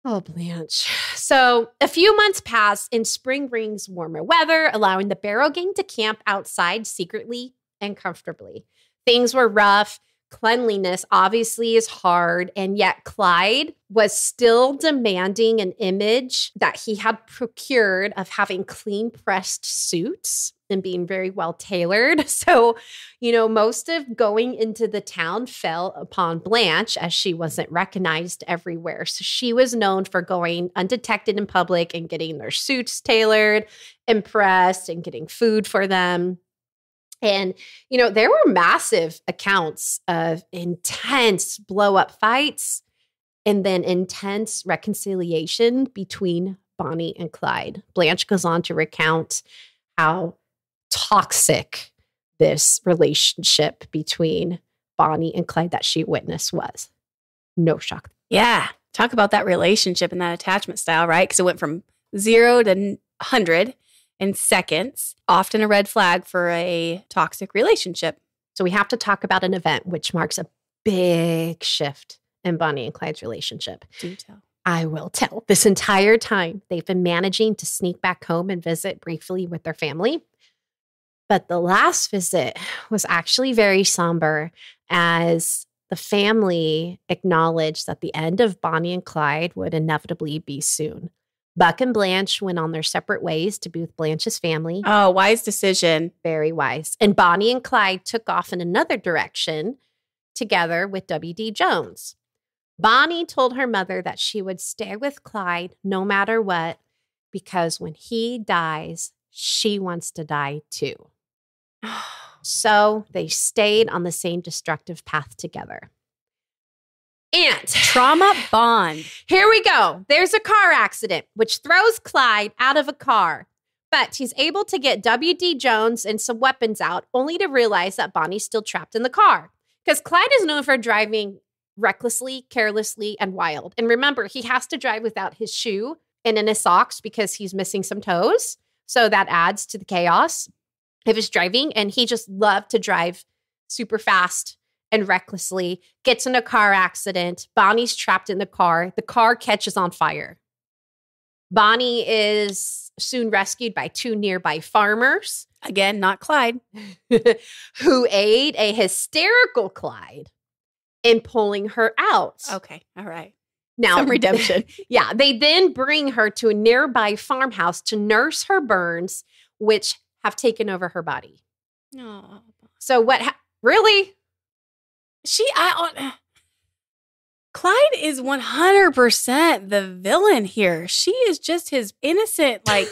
Oh, Blanche. So a few months passed and spring brings warmer weather, allowing the Barrow gang to camp outside secretly and comfortably. Things were rough. Cleanliness obviously is hard. And yet Clyde was still demanding an image that he had procured of having clean pressed suits and being very well tailored. So, most of going into the town fell upon Blanche, as she wasn't recognized everywhere. So she was known for going undetected in public and getting their suits tailored and pressed and getting food for them. And, there were massive accounts of intense blow-up fights and then intense reconciliation between Bonnie and Clyde. Blanche goes on to recount how toxic this relationship between Bonnie and Clyde that she witnessed was. No shock. Yeah. Talk about that relationship and that attachment style, right? Because it went from 0 to 100 in seconds, often a red flag for a toxic relationship. So we have to talk about an event which marks a big shift in Bonnie and Clyde's relationship. Do tell. I will tell. This entire time, they've been managing to sneak back home and visit briefly with their family. But the last visit was actually very somber, as the family acknowledged that the end of Bonnie and Clyde would inevitably be soon. Buck and Blanche went on their separate ways to be with Blanche's family. Oh, wise decision. Very wise. And Bonnie and Clyde took off in another direction together with W.D. Jones. Bonnie told her mother that she would stay with Clyde no matter what, because when he dies, she wants to die too. So they stayed on the same destructive path together. And trauma bond. Here we go. There's a car accident, which throws Clyde out of a car. But he's able to get W.D. Jones and some weapons out, only to realize that Bonnie's still trapped in the car. Because Clyde is known for driving recklessly, carelessly, and wild. And remember, he has to drive without his shoe and in his socks because he's missing some toes. So that adds to the chaos of his driving. And he just loved to drive super fast and recklessly, gets in a car accident. Bonnie's trapped in the car. The car catches on fire. Bonnie is soon rescued by 2 nearby farmers. Again, not Clyde. Who aid a hysterical Clyde in pulling her out. Okay. All right. Now, Some redemption. Yeah. They then bring her to a nearby farmhouse to nurse her burns, which have taken over her body. Oh. So really? Clyde is 100% the villain here. She is just his innocent, like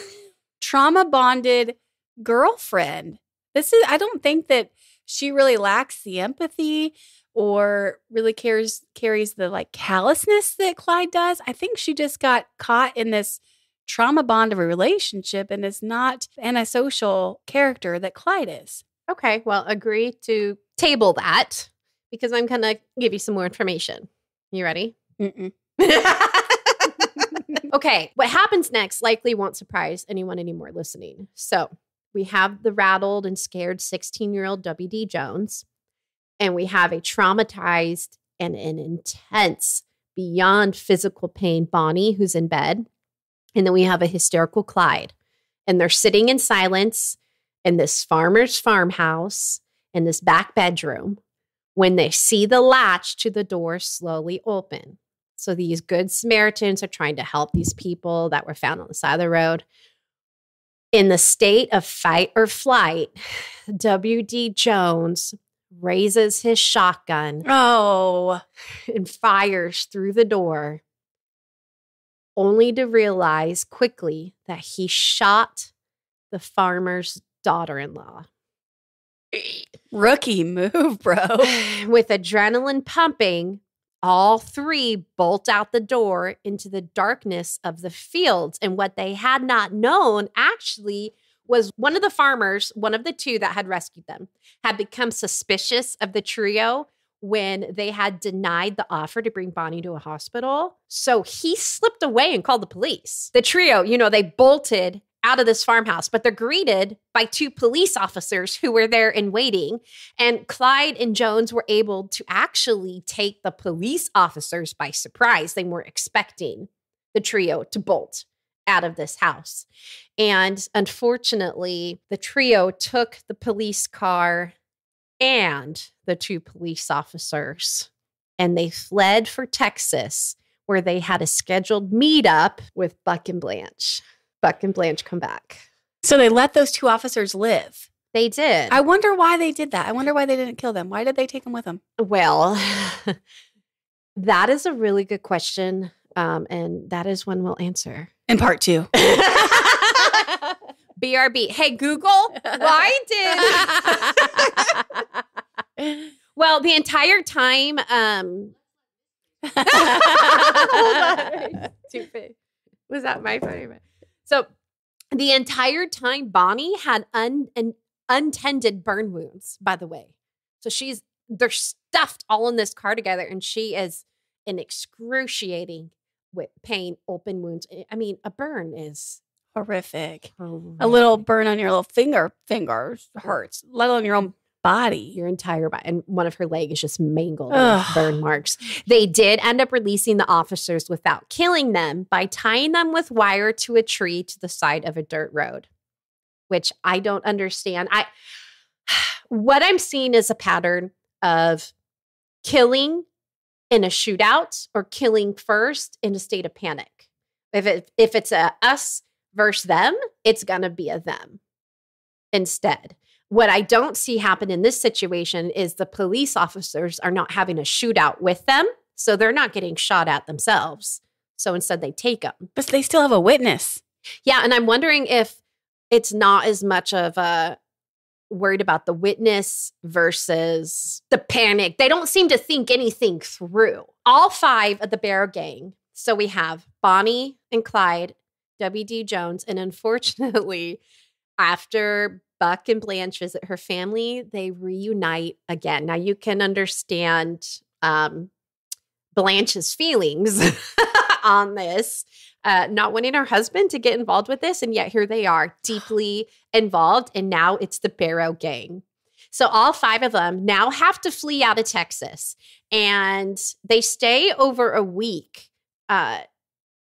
trauma bonded girlfriend. I don't think that she really lacks the empathy or really carries the like callousness that Clyde does. I think she just got caught in this trauma bond of a relationship and is not the antisocial character that Clyde is. Okay, well, agree to table that because I'm going to give you some more information. You ready? Mm-mm. Okay, what happens next likely won't surprise anyone anymore listening. So we have the rattled and scared 16-year-old W.D. Jones, and we have a traumatized and an intense, beyond physical pain Bonnie, who's in bed. And then we have a hysterical Clyde. And they're sitting in silence in this farmer's farmhouse in this back bedroom when they see the latch to the door slowly open. So these good Samaritans are trying to help these people that were found on the side of the road. In the state of fight or flight, W.D. Jones raises his shotgun and fires through the door, only to realize quickly that he shot the farmer's daughter-in-law. Rookie move, bro. With adrenaline pumping, all 3 bolt out the door into the darkness of the fields. And what they had not known actually was one of the farmers, one of the 2 that had rescued them, had become suspicious of the trio when they had denied the offer to bring Bonnie to a hospital. So he slipped away and called the police. The trio, they bolted out of this farmhouse, but they're greeted by 2 police officers who were there in waiting. And Clyde and Jones were able to actually take the police officers by surprise. They weren't expecting the trio to bolt out of this house. And unfortunately, the trio took the police car and the 2 police officers, and they fled for Texas, where they had a scheduled meetup with Buck and Blanche. Buck and Blanche come back. So they let those 2 officers live. They did. I wonder why they did that. I wonder why they didn't kill them. Why did they take them with them? Well, that is a really good question. And that is one we'll answer. In part 2. BRB. Hey, Google, why did... Well, the entire time... Stupid. Was that my funny? So the entire time, Bonnie had untended burn wounds, by the way. So they're stuffed all in this car together, and she is in excruciating with pain, open wounds. I mean, a burn is horrific. A little burn on your little fingers hurts, let alone your own body. Your entire body. And one of her leg is just mangled with burn marks. They did end up releasing the officers without killing them by tying them with wire to a tree to the side of a dirt road, which I don't understand. What I'm seeing is a pattern of killing in a shootout or killing first in a state of panic. If it's a us versus them, it's going to be a them instead. What I don't see happen in this situation is the police officers are not having a shootout with them, so they're not getting shot at themselves. So instead, they take them. But they still have a witness. Yeah, and I'm wondering if it's not as much of a worried about the witness versus the panic. They don't seem to think anything through. All 5 of the Barrow gang. So we have Bonnie and Clyde, W.D. Jones, and unfortunately, after Buck and Blanche visit her family, they reunite again. Now you can understand Blanche's feelings on this, not wanting her husband to get involved with this. And yet here they are deeply involved. And now it's the Barrow gang. So all 5 of them now have to flee out of Texas. And they stay over a week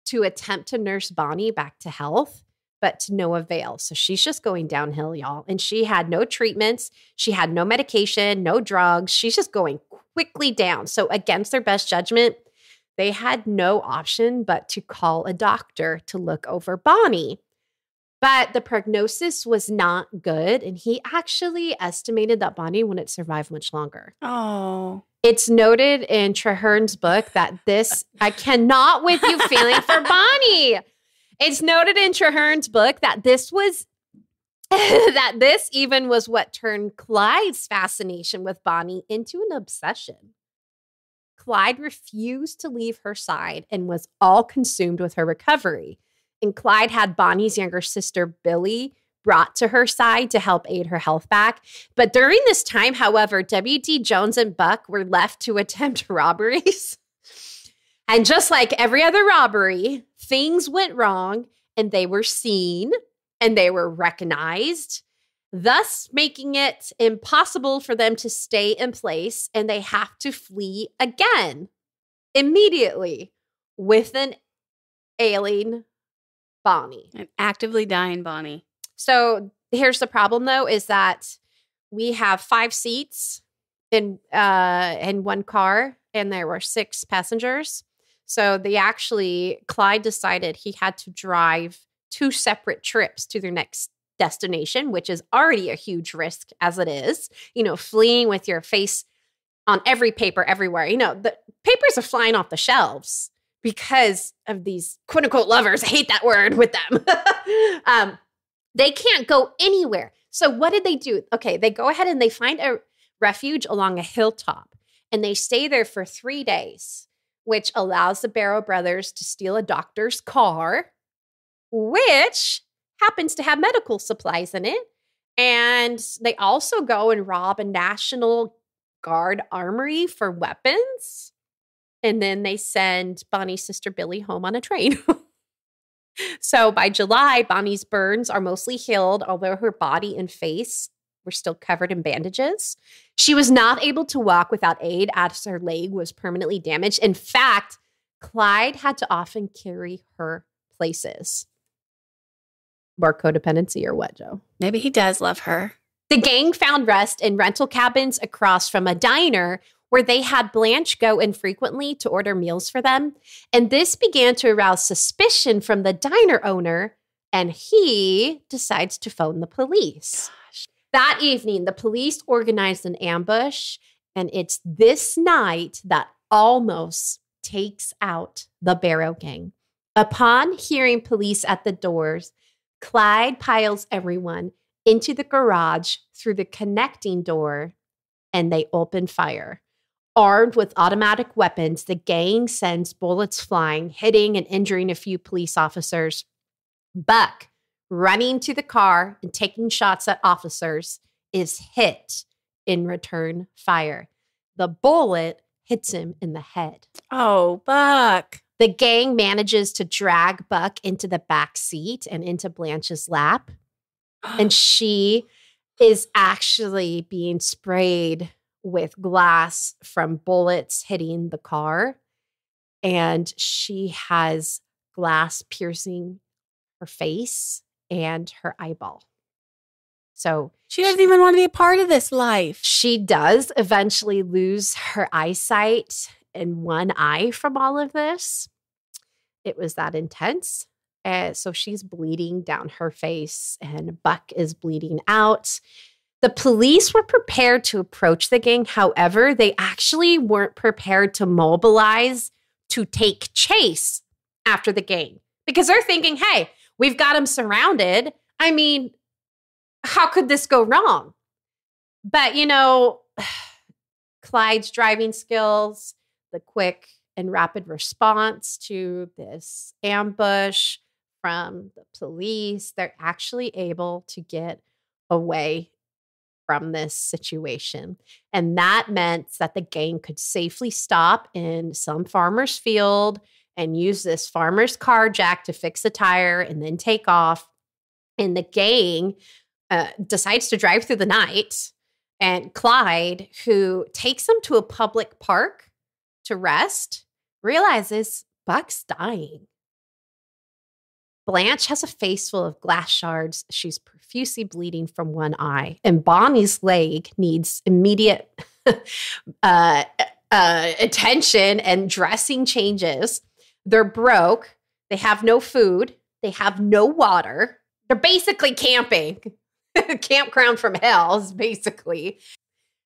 to attempt to nurse Bonnie back to health, but to no avail. So she's just going downhill, y'all. And she had no treatments. She had no medication, no drugs. She's just going quickly down. So against their best judgment, they had no option but to call a doctor to look over Bonnie. But the prognosis was not good. And he actually estimated that Bonnie wouldn't survive much longer. Oh. It's noted in Traherne's book that I cannot with you feeling for Bonnie. It's noted in Traherne's book that this even was what turned Clyde's fascination with Bonnie into an obsession. Clyde refused to leave her side and was all consumed with her recovery. And Clyde had Bonnie's younger sister, Billy, brought to her side to help aid her health back. But during this time, however, W.D. Jones and Buck were left to attempt robberies. And just like every other robbery, things went wrong and they were seen and they were recognized, thus making it impossible for them to stay in place, and they have to flee again immediately with an ailing Bonnie. An actively dying Bonnie. So here's the problem, though, is that we have 5 seats in one car, and there were 6 passengers. So Clyde decided he had to drive 2 separate trips to their next destination, which is already a huge risk as it is. Fleeing with your face on every paper everywhere. The papers are flying off the shelves because of these quote unquote lovers. I hate that word with them. They can't go anywhere. So what did they do? Okay, they go ahead and they find a refuge along a hilltop, and they stay there for 3 days, which allows the Barrow brothers to steal a doctor's car, which happens to have medical supplies in it. And they also go and rob a National Guard armory for weapons. And then they send Bonnie's sister Billy home on a train. So by July, Bonnie's burns are mostly healed, although her body and face were still covered in bandages. She was not able to walk without aid as her leg was permanently damaged. In fact, Clyde had to often carry her places. More codependency or what, Joe? Maybe he does love her. The gang found rest in rental cabins across from a diner where they had Blanche go infrequently to order meals for them. And this began to arouse suspicion from the diner owner, and he decides to phone the police. Gosh. That evening, the police organized an ambush, and it's this night that almost takes out the Barrow gang. Upon hearing police at the doors, Clyde piles everyone into the garage through the connecting door, and they open fire. Armed with automatic weapons, the gang sends bullets flying, hitting and injuring a few police officers. Buck, running to the car and taking shots at officers, is hit in return fire. The bullet hits him in the head. Oh, Buck. The gang manages to drag Buck into the back seat and into Blanche's lap. And she is actually being sprayed with glass from bullets hitting the car. And she has glass piercing her face and her eyeball. So she doesn't even want to be a part of this life. She does eventually lose her eyesight in one eye from all of this. It was that intense. So she's bleeding down her face, and Buck is bleeding out. The police were prepared to approach the gang. However, they actually weren't prepared to mobilize to take chase after the gang because they're thinking, hey, we've got them surrounded. I mean, how could this go wrong? But, Clyde's driving skills, the quick and rapid response to this ambush from the police, they're actually able to get away from this situation. And that meant that the gang could safely stop in some farmer's field and use this farmer's car jack to fix a tire and then take off. And the gang decides to drive through the night. And Clyde, who takes them to a public park to rest, realizes Buck's dying. Blanche has a face full of glass shards. She's profusely bleeding from one eye. And Bonnie's leg needs immediate attention and dressing changes. They're broke. They have no food. They have no water. They're basically camping. Campground from hell, basically.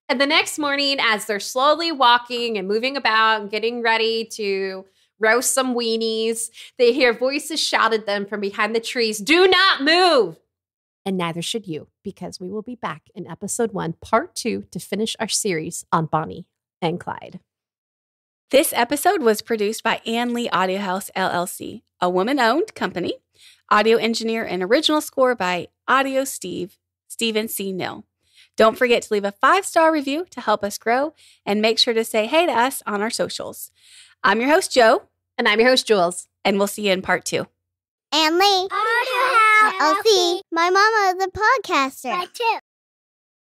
And the next morning, as they're slowly walking and moving about and getting ready to roast some weenies, they hear voices shout at them from behind the trees, "Do not move!" And neither should you, because we will be back in episode 1, part 2, to finish our series on Bonnie and Clyde. This episode was produced by Ann Lee Audio House, LLC, a woman-owned company. Audio engineer and original score by Audio Stephen C. Nill. Don't forget to leave a 5-star review to help us grow, and make sure to say hey to us on our socials. I'm your host, Jo. And I'm your host, Jules. And we'll see you in part 2. Ann Lee. Audio House. LLC. My mama is a podcaster. I too.